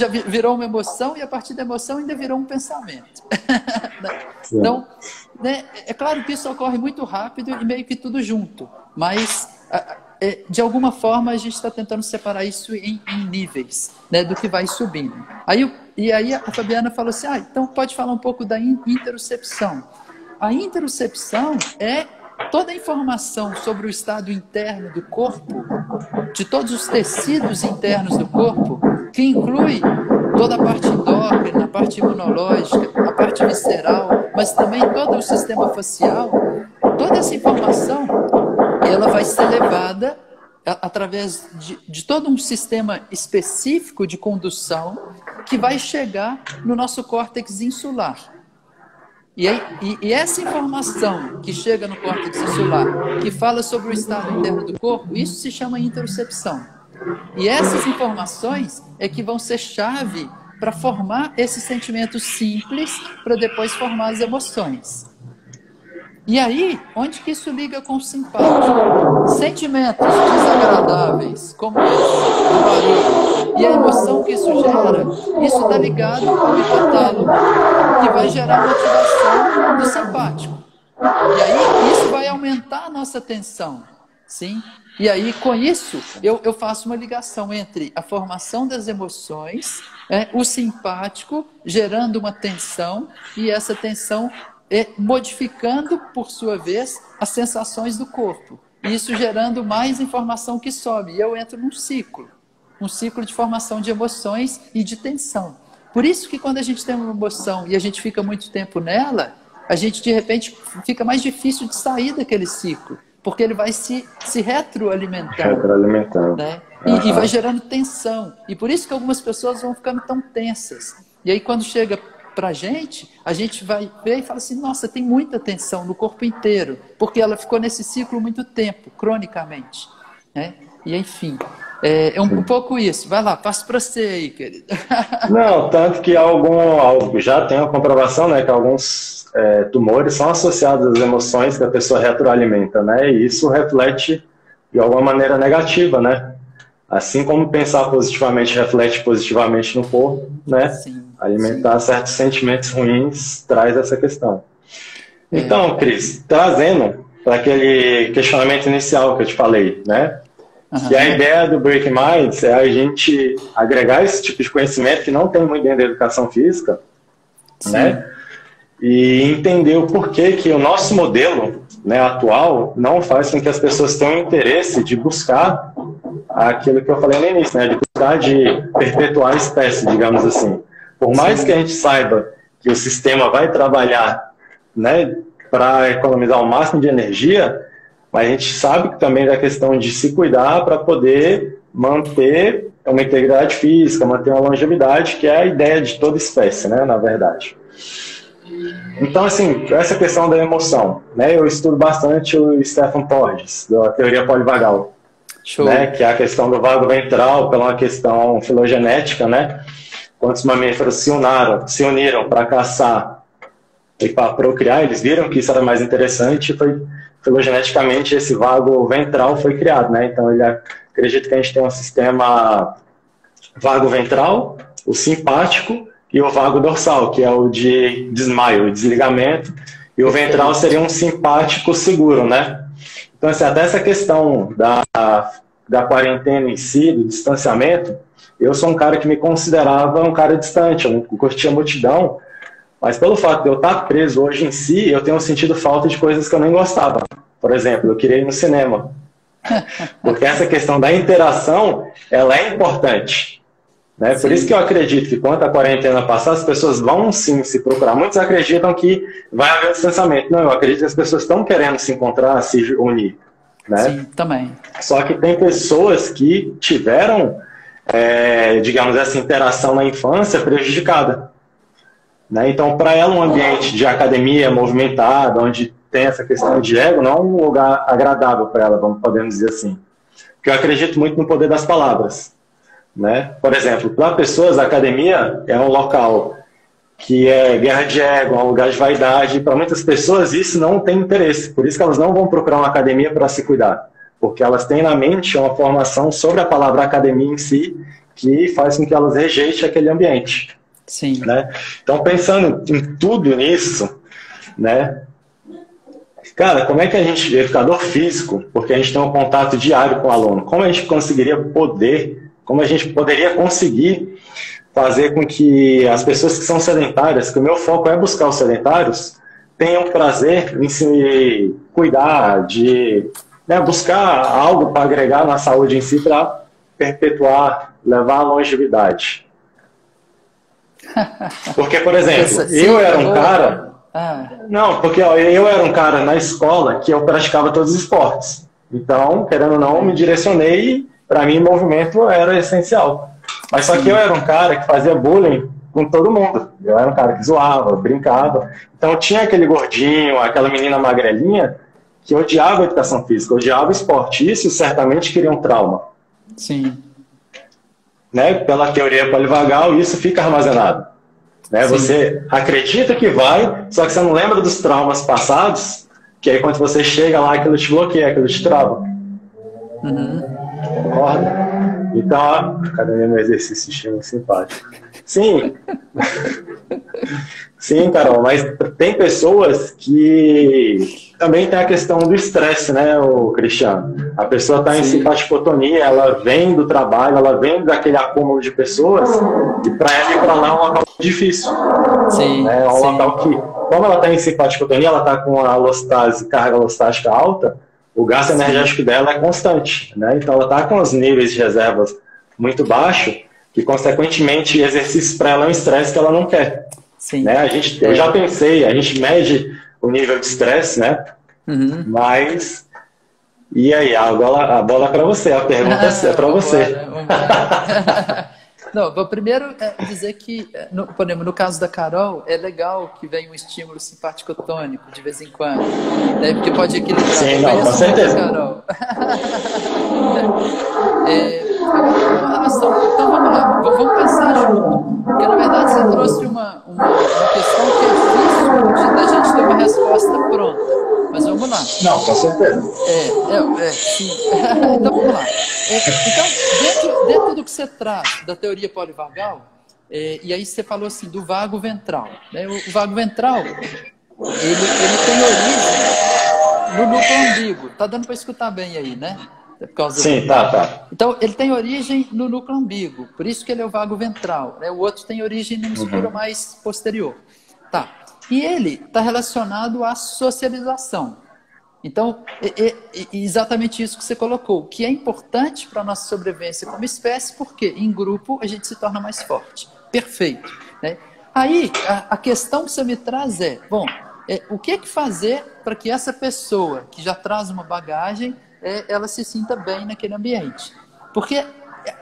virou uma emoção e a partir da emoção ainda virou um pensamento. Então, né, é claro que isso ocorre muito rápido e meio que tudo junto, mas de alguma forma a gente está tentando separar isso em níveis, né, do que vai subindo. E aí a Fabiana falou assim, então pode falar um pouco da interocepção. A interocepção é toda a informação sobre o estado interno do corpo, de todos os tecidos internos do corpo, que inclui toda a parte endócrina, a parte imunológica, a parte visceral, mas também todo o sistema facial, toda essa informação, ela vai ser levada através de todo um sistema específico de condução que vai chegar no nosso córtex insular. E essa informação que chega no córtex insular, que fala sobre o estado interno do corpo, isso se chama interocepção. E essas informações é que vão ser chave para formar esses sentimentos simples, para depois formar as emoções. E aí, onde que isso liga com o simpático? Sentimentos desagradáveis, como esse, do barulho, e a emoção que isso gera, isso está ligado ao hipotálamo, que vai gerar motivação do simpático. E aí, isso vai aumentar a nossa tensão, sim? E aí, com isso, eu faço uma ligação entre a formação das emoções, o simpático gerando uma tensão, e essa tensão modificando, por sua vez, as sensações do corpo. Isso gerando mais informação que sobe. E eu entro num ciclo de formação de emoções e de tensão. Por isso que quando a gente tem uma emoção e a gente fica muito tempo nela, a gente, de repente, fica mais difícil de sair daquele ciclo. porque ele vai se retroalimentando. Retroalimentando. Né? E vai gerando tensão. E por isso que algumas pessoas vão ficando tão tensas. E aí quando chega pra gente, a gente vai ver e fala assim, nossa, tem muita tensão no corpo inteiro, porque ela ficou nesse ciclo muito tempo, cronicamente. Né? E enfim, é um pouco isso. Vai lá, passo para você aí, querido. Não, tanto que já tem uma comprovação, né, que alguns tumores são associados às emoções que a pessoa retroalimenta, né, e isso reflete de alguma maneira negativa, né, assim como pensar positivamente reflete positivamente no corpo, né, sim, alimentar certos sentimentos ruins traz essa questão. Então, Cris, trazendo para aquele questionamento inicial que eu te falei, né, que a ideia do Break Minds é a gente agregar esse tipo de conhecimento que não tem muito dentro da educação física, né? E entender o porquê que o nosso modelo, né, atual não faz com que as pessoas tenham interesse de buscar aquilo que eu falei no início, né? De buscar de perpetuar a espécie, digamos assim. Por mais que a gente saiba que o sistema vai trabalhar, né, para economizar o máximo de energia, mas a gente sabe também da questão de se cuidar para poder manter uma integridade física, manter uma longevidade, que é a ideia de toda espécie, né, na verdade. Então, assim, essa questão da emoção, né, eu estudo bastante o Stephen Porges, da teoria polivagal, né, que é a questão do vago ventral, pela uma questão filogenética, né, quando os mamíferos se uniram para caçar e para procriar, eles viram que isso era mais interessante e foi filogeneticamente esse vago ventral foi criado, né? Então ele acredita que a gente tem um sistema vago ventral, o simpático e o vago dorsal, que é o de desmaio, o desligamento, e o ventral seria um simpático seguro, né? Então assim, até essa questão da quarentena em si, do distanciamento, eu sou um cara que me considerava um cara distante, eu não curtia multidão, mas pelo fato de eu estar preso hoje em si, eu tenho sentido falta de coisas que eu nem gostava. Por exemplo, eu queria ir no cinema. Porque essa questão da interação, ela é importante. Né? Por isso que eu acredito que quando a quarentena passar, as pessoas vão sim se procurar. Muitos acreditam que vai haver distanciamento. Não, eu acredito que as pessoas estão querendo se encontrar, se unir. Né? Sim, também. Só que tem pessoas que tiveram, digamos, essa interação na infância prejudicada. Né? Então, para ela, um ambiente de academia movimentado, onde tem essa questão de ego, não é um lugar agradável para ela, podemos dizer assim. Porque eu acredito muito no poder das palavras. Né? Por exemplo, para pessoas, a academia é um local que é guerra de ego, é um lugar de vaidade. Para muitas pessoas, isso não tem interesse. Por isso que elas não vão procurar uma academia para se cuidar. Porque elas têm na mente uma formação sobre a palavra academia em si, que faz com que elas rejeitem aquele ambiente. Sim. Né? Então, pensando em tudo nisso, né? Cara, como é que a gente, educador físico, porque a gente tem um contato diário com o aluno, como a gente como a gente poderia conseguir fazer com que as pessoas que são sedentárias, que o meu foco é buscar os sedentários, tenham prazer em se cuidar, de, né, buscar algo para agregar na saúde em si, para perpetuar, levar a longevidade. Porque, por exemplo, eu era um cara... Não, porque ó, eu era um cara na escola que eu praticava todos os esportes. Então, querendo ou não, me direcionei, para mim, movimento era essencial. Mas só que eu era um cara que fazia bullying com todo mundo. Eu era um cara que zoava, brincava. Então, tinha aquele gordinho, aquela menina magrelinha, que odiava a educação física, odiava o esporte. Isso certamente queria um trauma. Sim. Né? Pela teoria polivagal, isso fica armazenado. Né? Você acredita que vai, só que você não lembra dos traumas passados, que aí quando você chega lá, aquilo te bloqueia, aquilo te trava. Concorda? Então, academia no exercício estímulo simpático. Sim. Sim, Carol, mas tem pessoas que também tem a questão do estresse, né, o Cristiano? A pessoa está em simpaticotonia, ela vem do trabalho, ela vem daquele acúmulo de pessoas, e para ela ir para lá é um local difícil. Sim, né? É um local que, como ela está em simpaticotonia, ela está com a alostase, carga alostática alta, o gasto energético dela é constante, né? Então ela está com os níveis de reservas muito baixos, e consequentemente exercício para ela é um estresse que ela não quer. Sim. Né? Eu já pensei, a gente mede o nível de estresse, né? Mas E aí, a bola é para você, a pergunta é para você. Vambora. Não, vou primeiro dizer que, por exemplo, no caso da Carol, é legal que venha um estímulo simpático-tônico de vez em quando, né? Porque pode equilibrar. Sim, não, com certeza. Carol. Então vamos lá, vamos pensar junto. Porque na verdade você trouxe uma questão que é difícil da gente ter uma resposta pronta. Mas vamos lá. Não, com certeza. Sim. Então vamos lá. Então, dentro do que você traz da teoria polivagal, e aí você falou assim do vago ventral. Né? O vago ventral, ele tem origem no núcleo umbigo. Tá dando para escutar bem aí, né? Por causa Sim, tá. Então, ele tem origem no núcleo umbigo, por isso que ele é o vago ventral. Né? O outro tem origem no hemisfério mais posterior. Tá. E ele está relacionado à socialização. Então, exatamente isso que você colocou, que é importante para a nossa sobrevivência como espécie, porque em grupo a gente se torna mais forte. Perfeito. Né? Aí, a questão que você me traz o que fazer para que essa pessoa que já traz uma bagagem, ela se sinta bem naquele ambiente? Porque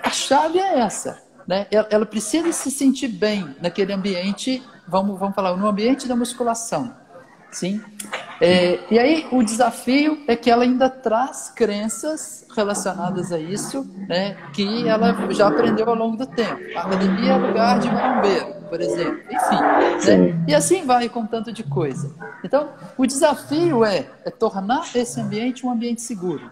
a chave é essa. Né? Ela precisa se sentir bem naquele ambiente, vamos falar, no ambiente da musculação. Sim? E aí o desafio é que ela ainda traz crenças relacionadas a isso, né, que ela já aprendeu ao longo do tempo. A academia é lugar de marombeiro, por exemplo. Enfim, né? E assim vai com tanto de coisa. Então, o desafio é tornar esse ambiente um ambiente seguro.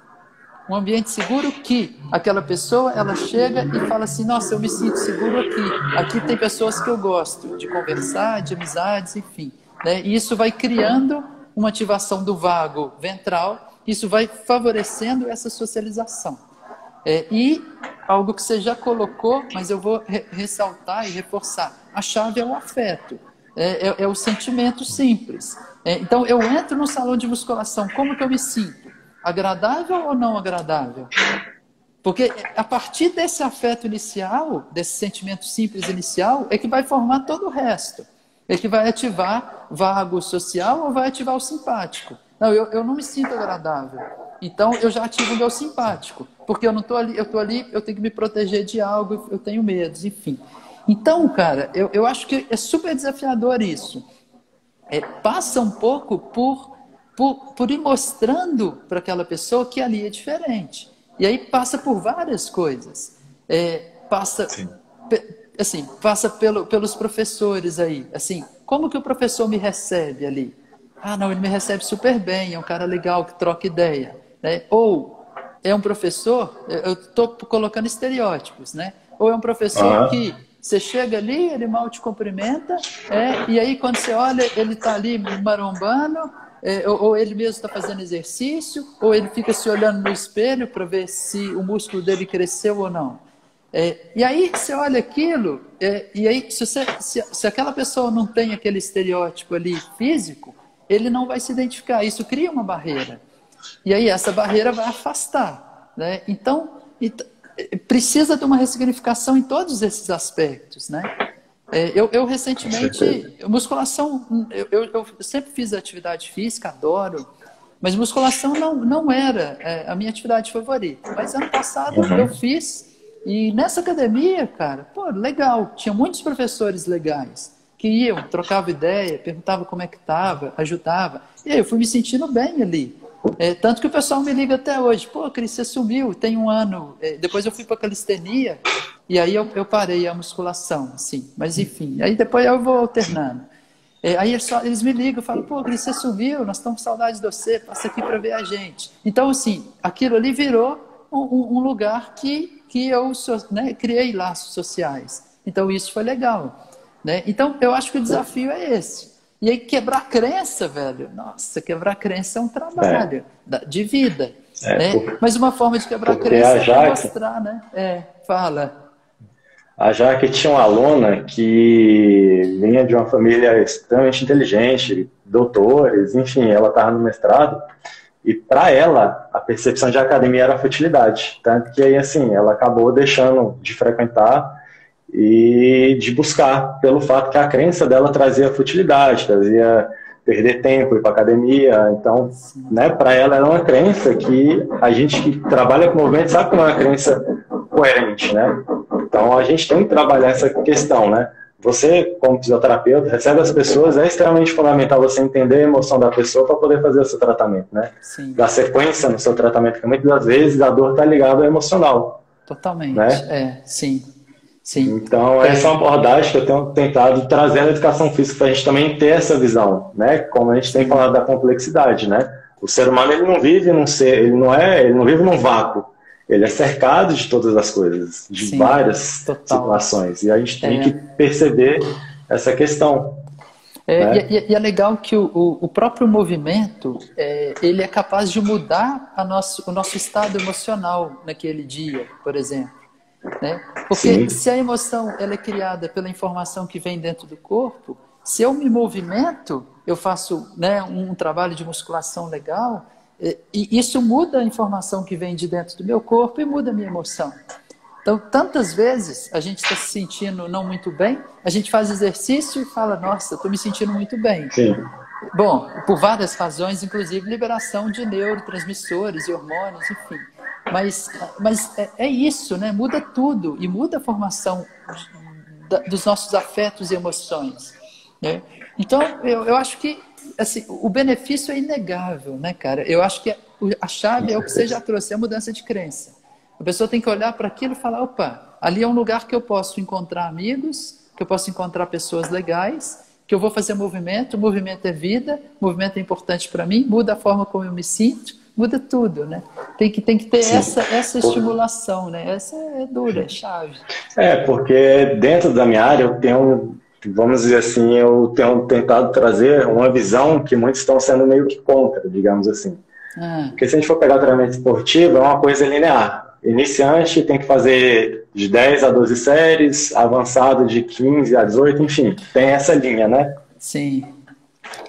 Um ambiente seguro que aquela pessoa, ela chega e fala assim, nossa, eu me sinto seguro aqui. Aqui tem pessoas que eu gosto de conversar, de amizades, enfim. Né? E isso vai criando uma ativação do vago ventral, isso vai favorecendo essa socialização. E algo que você já colocou, mas eu vou ressaltar e reforçar, a chave é o afeto, é o sentimento simples. Então, eu entro no salão de musculação, como que eu me sinto? Agradável ou não agradável? Porque a partir desse afeto inicial, desse sentimento simples inicial, é que vai formar todo o resto. É que vai ativar vago social ou vai ativar o simpático. Não, eu não me sinto agradável. Então, eu já ativo o meu simpático. Porque eu não estou ali, eu tenho que me proteger de algo, eu tenho medos, enfim. Então, cara, eu acho que é super desafiador isso. Passa um pouco por ir mostrando para aquela pessoa que ali é diferente. E aí passa por várias coisas. Passa pelos professores aí. Assim, como que o professor me recebe ali? Ah, não, ele me recebe super bem, é um cara legal que troca ideia. Né? Ou é um professor, eu estou colocando estereótipos, né? Ou é um professor que você chega ali, ele mal te cumprimenta, e aí quando você olha, ele está ali marombando, ou ele mesmo está fazendo exercício, ou ele fica se olhando no espelho para ver se o músculo dele cresceu ou não. E aí você olha aquilo, e aí se aquela pessoa não tem aquele estereótipo ali físico, ele não vai se identificar. Isso cria uma barreira. E aí essa barreira vai afastar. Né? Então, precisa de uma ressignificação em todos esses aspectos. Né? Eu recentemente, musculação, eu sempre fiz atividade física, adoro, mas musculação não era a minha atividade favorita. Mas ano passado eu fiz, e nessa academia, cara, pô, legal, tinha muitos professores legais que iam, trocavam ideia, perguntavam como é que estava, ajudava. E aí eu fui me sentindo bem ali. Tanto que o pessoal me liga até hoje, pô, Cris, você sumiu, tem um ano. Depois eu fui para calistenia, e aí eu parei a musculação, assim. Mas enfim, aí depois eu vou alternando. Aí eles me ligam e falam, pô, Cris, você sumiu, nós estamos com saudade de você, passa aqui para ver a gente. Então, assim, aquilo ali virou um lugar que eu criei laços sociais. Então, isso foi legal. Né? Então, eu acho que o desafio é esse. E aí, quebrar crença, velho, nossa, quebrar crença é um trabalho de vida. Né? Mas uma forma de quebrar crença é mostrar, né? Fala. A Jaque tinha uma aluna que vinha de uma família extremamente inteligente, doutores, enfim, ela estava no mestrado, e para ela, a percepção de academia era a futilidade. Tanto que aí, assim, ela acabou deixando de frequentar e de buscar, pelo fato que a crença dela trazia futilidade, trazia perder tempo, ir para academia. Então, né, para ela era uma crença que a gente que trabalha com movimento sabe que não é uma crença coerente, né? Então, a gente tem que trabalhar essa questão, né? Você, como fisioterapeuta, recebe as pessoas, é extremamente fundamental você entender a emoção da pessoa para poder fazer o seu tratamento, né? Sim. Da sequência no seu tratamento, que muitas das vezes a dor está ligada ao emocional. Totalmente, né? Sim. Sim. Então, essa é uma abordagem que eu tenho tentado trazer na educação física para a gente também ter essa visão, né? Como a gente tem falado da complexidade, né? O ser humano ele não vive ele não vive num vácuo. Ele é cercado de todas as coisas, de várias situações. E a gente tem que perceber essa questão. Né? E é legal que o próprio movimento, ele é capaz de mudar o nosso estado emocional naquele dia, por exemplo. Né? Porque se a emoção ela é criada pela informação que vem dentro do corpo, se eu me movimento, eu faço, né, um trabalho de musculação legal, e isso muda a informação que vem de dentro do meu corpo e muda a minha emoção. Então, tantas vezes a gente está se sentindo não muito bem, a gente faz exercício e fala, nossa, estou me sentindo muito bem. Sim. Bom, por várias razões, inclusive liberação de neurotransmissores e hormônios, enfim. Mas é isso, né? Muda tudo e muda a formação dos nossos afetos e emoções. Né? Então, eu acho que assim, o benefício é inegável, né, cara? Eu acho que a chave é o que você já trouxe, é a mudança de crença. A pessoa tem que olhar para aquilo e falar, opa, ali é um lugar que eu posso encontrar amigos, que eu posso encontrar pessoas legais, que eu vou fazer movimento, o movimento é vida, o movimento é importante para mim, muda a forma como eu me sinto, muda tudo, né? Tem que ter essa estimulação, né? Essa é dura, é chave. Porque dentro da minha área eu tenho, vamos dizer assim, eu tenho tentado trazer uma visão que muitos estão sendo meio que contra, digamos assim. Porque se a gente for pegar o treinamento esportivo, é uma coisa linear. Iniciante tem que fazer de 10 a 12 séries, avançado de 15 a 18, enfim, tem essa linha, né? Sim.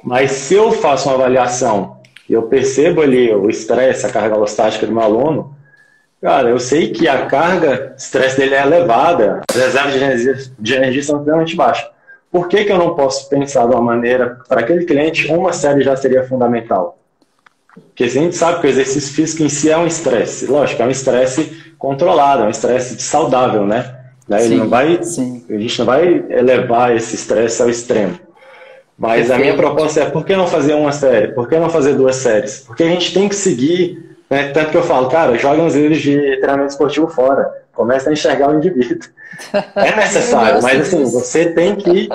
Mas se eu faço uma avaliação e eu percebo ali o estresse, a carga alostática do meu aluno, cara, eu sei que a carga, o estresse dele é elevada, as reservas de energia são extremamente baixas. Por que eu não posso pensar de uma maneira, para aquele cliente, uma série já seria fundamental? Porque a gente sabe que o exercício físico em si é um estresse. Lógico, é um estresse controlado, é um estresse saudável, né? Ele não vai, a gente não vai elevar esse estresse ao extremo. Mas a minha proposta é, por que não fazer uma série? Por que não fazer 2 séries? Porque a gente tem que seguir, né? Tanto que eu falo, cara, joga uns livros de treinamento esportivo fora. Começa a enxergar o indivíduo. É necessário, mas assim, você tem que...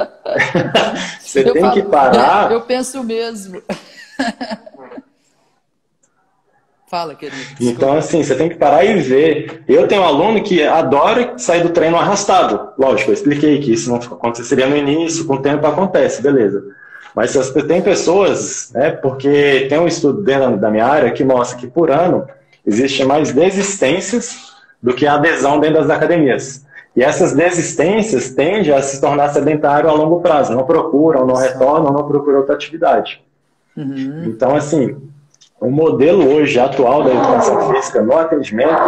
você tem que parar... Eu penso mesmo. Fala, querido. Desculpa. Então, assim, você tem que parar e ver. Eu tenho um aluno que adora sair do treino arrastado. Lógico, eu expliquei que isso não aconteceria no início, com o tempo acontece, beleza. Mas tem pessoas, né, porque tem um estudo dentro da minha área que mostra que por ano existem mais desistências do que adesão dentro das academias. E essas desistências tendem a se tornar sedentário a longo prazo. Não procuram, não retornam, não procuram outra atividade. Então, assim... O modelo hoje atual da educação física no atendimento,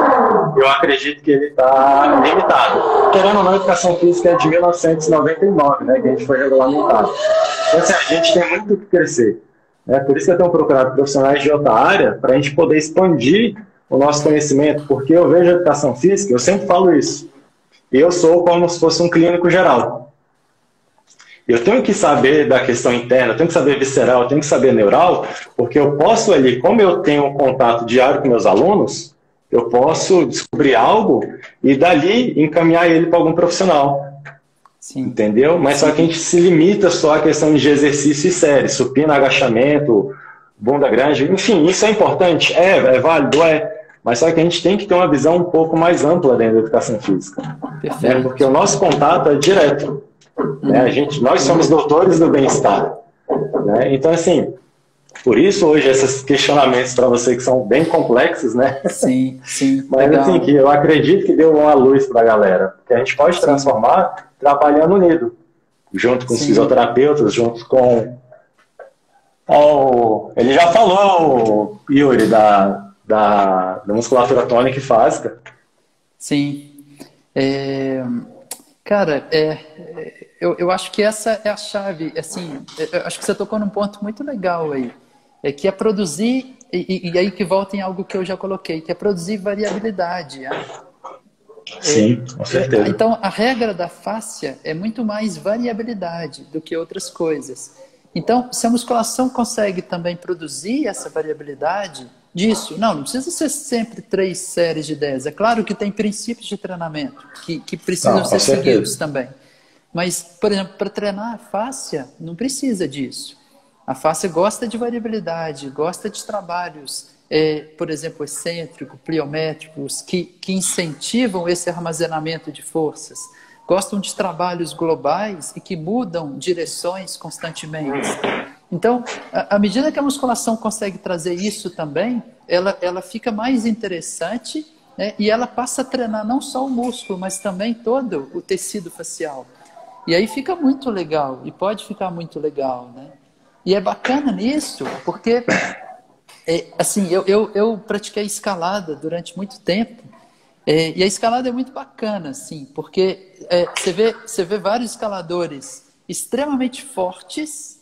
eu acredito que ele está limitado. Querendo ou não, a educação física é de 1999, né, que a gente foi regulamentado. Então, assim, a gente tem muito o que crescer. Né? Por isso que eu tenho procurado profissionais de outra área para a gente poder expandir o nosso conhecimento, porque eu vejo a educação física, eu sempre falo isso, eu sou como se fosse um clínico geral. Eu tenho que saber da questão interna, eu tenho que saber visceral, eu tenho que saber neural, porque eu posso ali, como eu tenho um contato diário com meus alunos, eu posso descobrir algo e dali encaminhar ele para algum profissional. Sim. Entendeu? Mas só que a gente se limita só à questão de exercício e série, supino, agachamento, bunda grande, enfim, isso é importante? É válido? Mas só que a gente tem que ter uma visão um pouco mais ampla dentro da educação física. Né? Porque o nosso contato é direto. Né? Nós somos doutores do bem-estar. Né? Então, assim, por isso hoje esses questionamentos para você que são bem complexos, né? Sim. Mas legal. Assim, que eu acredito que deu uma luz para a galera. Que a gente pode transformar trabalhando unido. Junto com os fisioterapeutas, junto com... ele já falou, Yuri, da musculatura tônica e fásica. Sim. Cara, eu acho que essa é a chave. Assim, eu acho que você tocou num ponto muito legal aí, que é produzir, e aí que volta em algo que eu já coloquei, que é produzir variabilidade. Né? Sim, com certeza. Então, a regra da fáscia é muito mais variabilidade do que outras coisas. Então, se a musculação consegue também produzir essa variabilidade disso, não precisa ser sempre 3 séries de 10. É claro que tem princípios de treinamento que precisam ser seguidos também. Mas, por exemplo, para treinar a fáscia, não precisa disso. A fáscia gosta de variabilidade, gosta de trabalhos, por exemplo, excêntricos, pliométricos, que incentivam esse armazenamento de forças. Gostam de trabalhos globais e que mudam direções constantemente. Então, à medida que a musculação consegue trazer isso também, ela fica mais interessante, né? E ela passa a treinar não só o músculo, mas também todo o tecido facial. E aí fica muito legal, e pode ficar muito legal, né? E é bacana nisso, porque assim, eu pratiquei escalada durante muito tempo, e a escalada é muito bacana, assim, porque você vê vários escaladores extremamente fortes,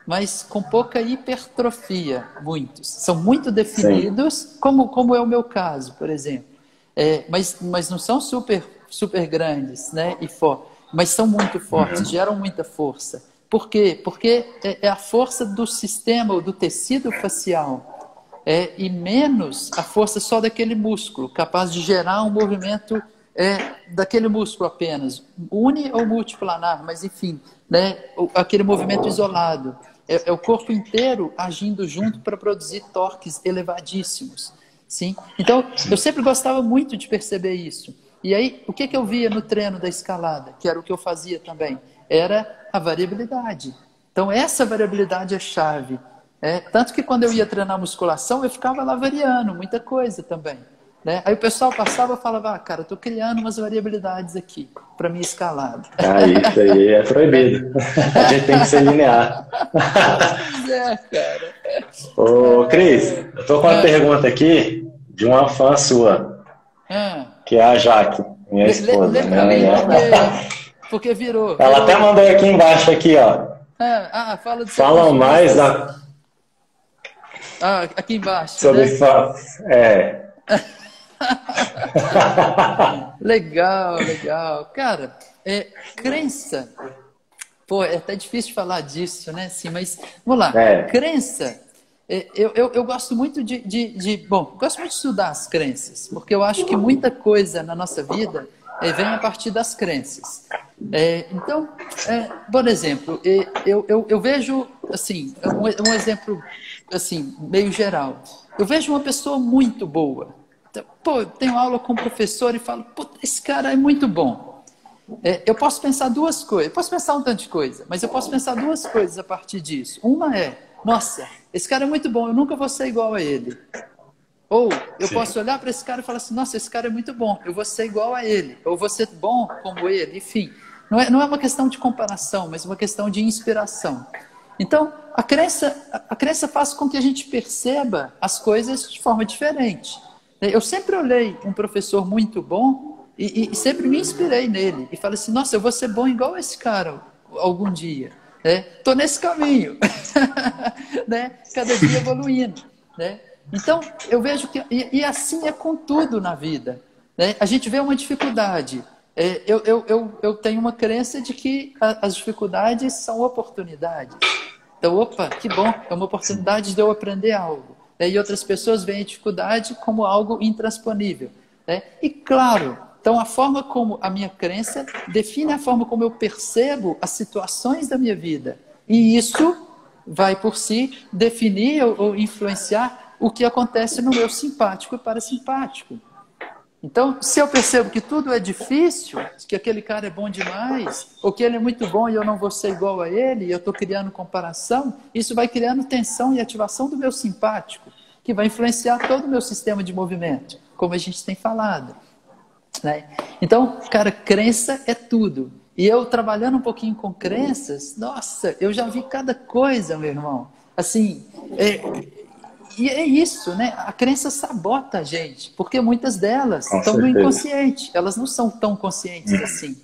mas com pouca hipertrofia, muitos. São muito definidos, como é o meu caso, por exemplo. Mas não são super grandes, né, mas são muito fortes, geram muita força. Por quê? Porque é a força do sistema, do tecido facial, e menos a força só daquele músculo, capaz de gerar um movimento daquele músculo apenas, uni ou multiplanar, mas enfim, né, aquele movimento isolado. É o corpo inteiro agindo junto para produzir torques elevadíssimos. Sim? Então, eu sempre gostava muito de perceber isso. E aí, o que eu via no treino da escalada, que era o que eu fazia também? Era a variabilidade. Então, essa variabilidade é chave. Tanto que quando eu ia treinar musculação, eu ficava lá variando muita coisa também. Né? Aí o pessoal passava e falava, cara, eu estou criando umas variabilidades aqui para minha escalada. Isso aí é proibido. A gente tem que ser linear. Cara. Ô, Cris, eu estou com uma pergunta aqui de uma fã sua, que é a Jaque, minha esposa. Lê pra mim, porque virou. Ela até mandou aqui embaixo, aqui, ó. Fala do Falam mais da... aqui embaixo. Sobre Legal. Cara, crença. Pô, é até difícil falar disso, né? Sim, mas vamos lá. Crença. Eu gosto muito gosto muito de estudar as crenças, porque eu acho que muita coisa na nossa vida vem a partir das crenças. Então, por exemplo, eu vejo, assim, um exemplo assim, meio geral. Eu vejo uma pessoa muito boa. Pô, eu tenho aula com o professor e falo, pô, esse cara é muito bom. Eu posso pensar duas coisas, eu posso pensar um tanto de coisa, mas eu posso pensar duas coisas a partir disso. Uma é, nossa, esse cara é muito bom, eu nunca vou ser igual a ele. Ou eu posso olhar para esse cara e falar assim, nossa, esse cara é muito bom, eu vou ser igual a ele, eu vou ser bom como ele, enfim. Não é uma questão de comparação, mas uma questão de inspiração. Então, a crença faz com que a gente perceba as coisas de forma diferente. Eu sempre olhei um professor muito bom e sempre me inspirei nele. E falei assim, nossa, eu vou ser bom igual esse cara algum dia. Estou nesse caminho. Né? Cada dia evoluindo. Né? Então, eu vejo que... E assim é com tudo na vida. Né? A gente vê uma dificuldade. Eu tenho uma crença de que as dificuldades são oportunidades. Então, opa, que bom, é uma oportunidade de eu aprender algo. E outras pessoas veem a dificuldade como algo intransponível. E claro, então a forma como a minha crença define a forma como eu percebo as situações da minha vida. E isso vai por si definir ou influenciar o que acontece no meu simpático e parasimpático. Então, se eu percebo que tudo é difícil, que aquele cara é bom demais, ou que ele é muito bom e eu não vou ser igual a ele, e eu estou criando comparação, isso vai criando tensão e ativação do meu simpático, que vai influenciar todo o meu sistema de movimento, como a gente tem falado. Né? Então, cara, crença é tudo. E eu trabalhando um pouquinho com crenças, nossa, eu já vi cada coisa, meu irmão. Assim, e é isso, né? A crença sabota a gente, porque muitas delas estão no inconsciente, elas não são tão conscientes assim.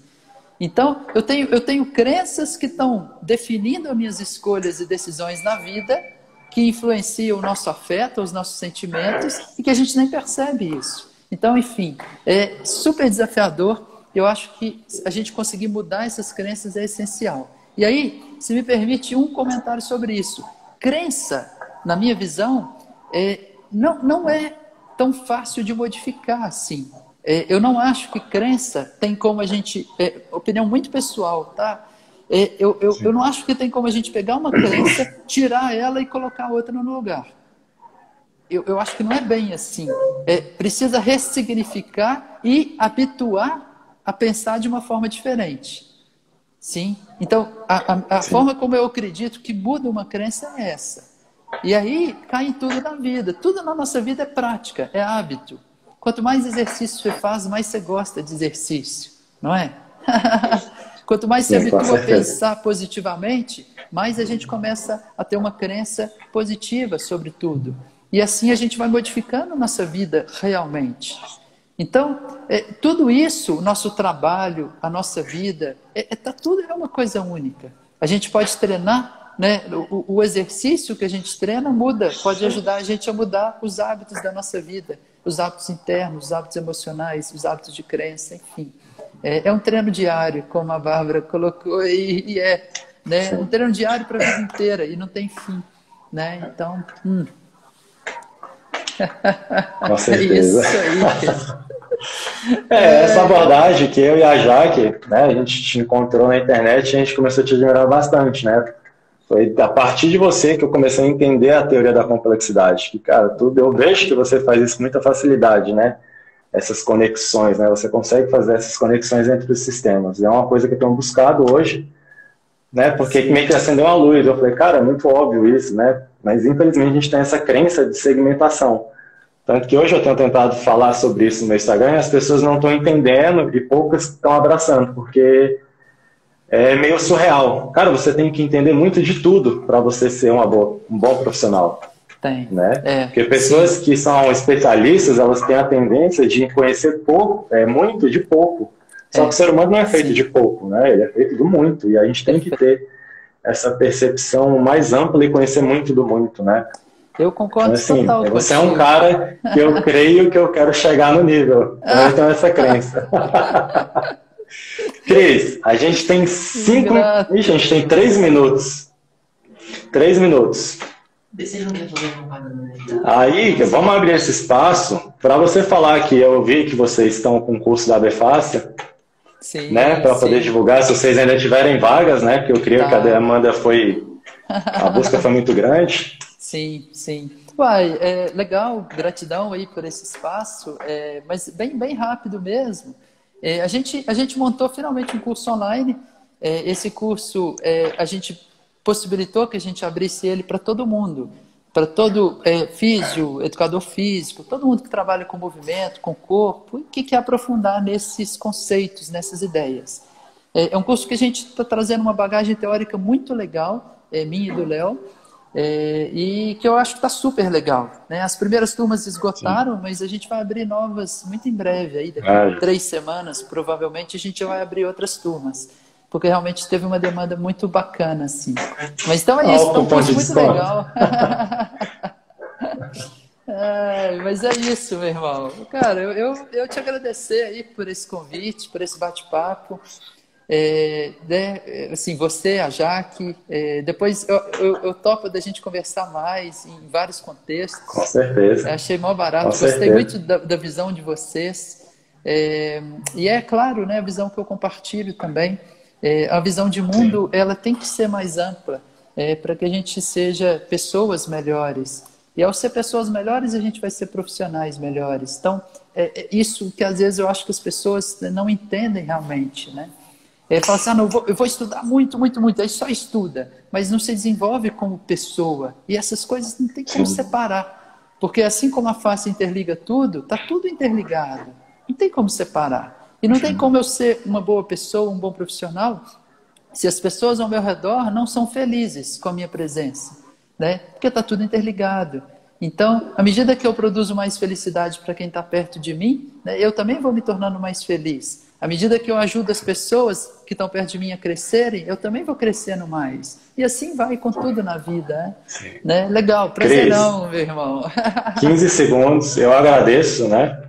Então, eu tenho crenças que estão definindo as minhas escolhas e decisões na vida, que influenciam o nosso afeto, os nossos sentimentos, e que a gente nem percebe isso. Então, enfim, é super desafiador. Eu acho que a gente conseguir mudar essas crenças é essencial. E aí, se me permite um comentário sobre isso. Crença, na minha visão, não é tão fácil de modificar assim. Eu não acho que crença tem como a gente... opinião muito pessoal, tá? Eu não acho que tem como a gente pegar uma crença, tirar ela e colocar outra no lugar. Eu acho que não é bem assim. Precisa ressignificar e habituar a pensar de uma forma diferente. Sim? Então, a forma como eu acredito que muda uma crença é essa. E aí, cai em tudo na vida. Tudo na nossa vida é prática, é hábito. Quanto mais exercício você faz, mais você gosta de exercício. Não é? Quanto mais se habitua a pensar positivamente, mais a gente começa a ter uma crença positiva sobre tudo. E assim a gente vai modificando a nossa vida realmente. Então, tudo isso, o nosso trabalho, a nossa vida, tudo é uma coisa única. A gente pode treinar, né? O exercício que a gente treina muda, pode ajudar a gente a mudar os hábitos da nossa vida, os hábitos internos, os hábitos emocionais, os hábitos de crença, enfim. É um treino diário, como a Bárbara colocou aí, e né? Um treino diário para a vida inteira, e não tem fim. Né? Então, Com certeza. É isso aí. Essa abordagem que eu e a Jaque, né, a gente te encontrou na internet e a gente começou a te admirar bastante, né? Foi a partir de você que eu comecei a entender a teoria da complexidade. Que, cara, eu vejo que você faz isso com muita facilidade, né? Essas conexões, né? Você consegue fazer essas conexões entre os sistemas. É uma coisa que eu tenho buscado hoje, né? Porque meio que acendeu uma luz. Eu falei, cara, é muito óbvio isso, né? Mas infelizmente a gente tem essa crença de segmentação. Tanto que hoje eu tenho tentado falar sobre isso no meu Instagram e as pessoas não estão entendendo e poucas estão abraçando, porque é meio surreal. Cara, você tem que entender muito de tudo para você ser um bom profissional. Tem. Né? Porque pessoas que são especialistas, elas têm a tendência de conhecer pouco, muito de pouco. Só que o ser humano não é feito de pouco, né? Ele é feito do muito. E a gente tem que ter essa percepção mais ampla e conhecer muito do muito, né? Eu concordo então, assim, total. Você é um cara que eu creio que eu quero chegar no nível. Eu tenho essa crença. Cris, a gente tem 5... Ixi, a gente tem 3 minutos. 3 minutos. Aí, vamos abrir esse espaço para você falar que eu vi que vocês estão com o curso da Befácia, né? Para poder divulgar, se vocês ainda tiverem vagas, né? Porque eu creio que a demanda a busca foi muito grande. Sim, sim. Uai, legal, gratidão aí por esse espaço, mas bem rápido mesmo. A gente montou finalmente um curso online. Esse curso, a gente possibilitou que a gente abrisse ele para todo mundo, para todo físio, educador físico, todo mundo que trabalha com movimento, com corpo, e que quer aprofundar nesses conceitos, nessas ideias. É um curso que a gente está trazendo uma bagagem teórica muito legal, minha e do Léo, e que eu acho que está super legal. Né? As primeiras turmas esgotaram, mas a gente vai abrir novas muito em breve, aí, daqui a 3 semanas, provavelmente, a gente vai abrir outras turmas. Porque realmente teve uma demanda muito bacana, assim. Mas então é isso, é um curso muito legal. Mas é isso, meu irmão. Cara, eu te agradecer aí por esse convite, por esse bate-papo. Assim, você, a Jaque, depois eu topo da gente conversar mais em vários contextos. Com certeza. Achei mó barato, gostei muito da visão de vocês. E é claro, né, a visão que eu compartilho também. A visão de mundo, ela tem que ser mais ampla, para que a gente seja pessoas melhores. E ao ser pessoas melhores, a gente vai ser profissionais melhores. Então, isso que às vezes eu acho que as pessoas não entendem realmente, né? Fala assim, não, eu vou estudar muito, aí só estuda, mas não se desenvolve como pessoa. E essas coisas não tem como separar. Porque assim como a face interliga tudo, está tudo interligado. Não tem como separar. E não tem como eu ser uma boa pessoa, um bom profissional, se as pessoas ao meu redor não são felizes com a minha presença, né? Porque está tudo interligado. Então, à medida que eu produzo mais felicidade para quem está perto de mim, né, eu também vou me tornando mais feliz. À medida que eu ajudo as pessoas que estão perto de mim a crescerem, eu também vou crescendo mais. E assim vai com tudo na vida, né? Legal, prazerão, meu irmão. 15 segundos, eu agradeço, né?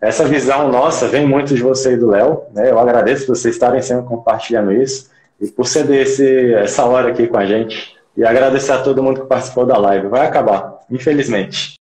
Essa visão nossa vem muito de você e do Léo, né? Eu agradeço por vocês estarem sempre compartilhando isso e por ceder essa hora aqui com a gente. E agradecer a todo mundo que participou da live. Vai acabar, infelizmente.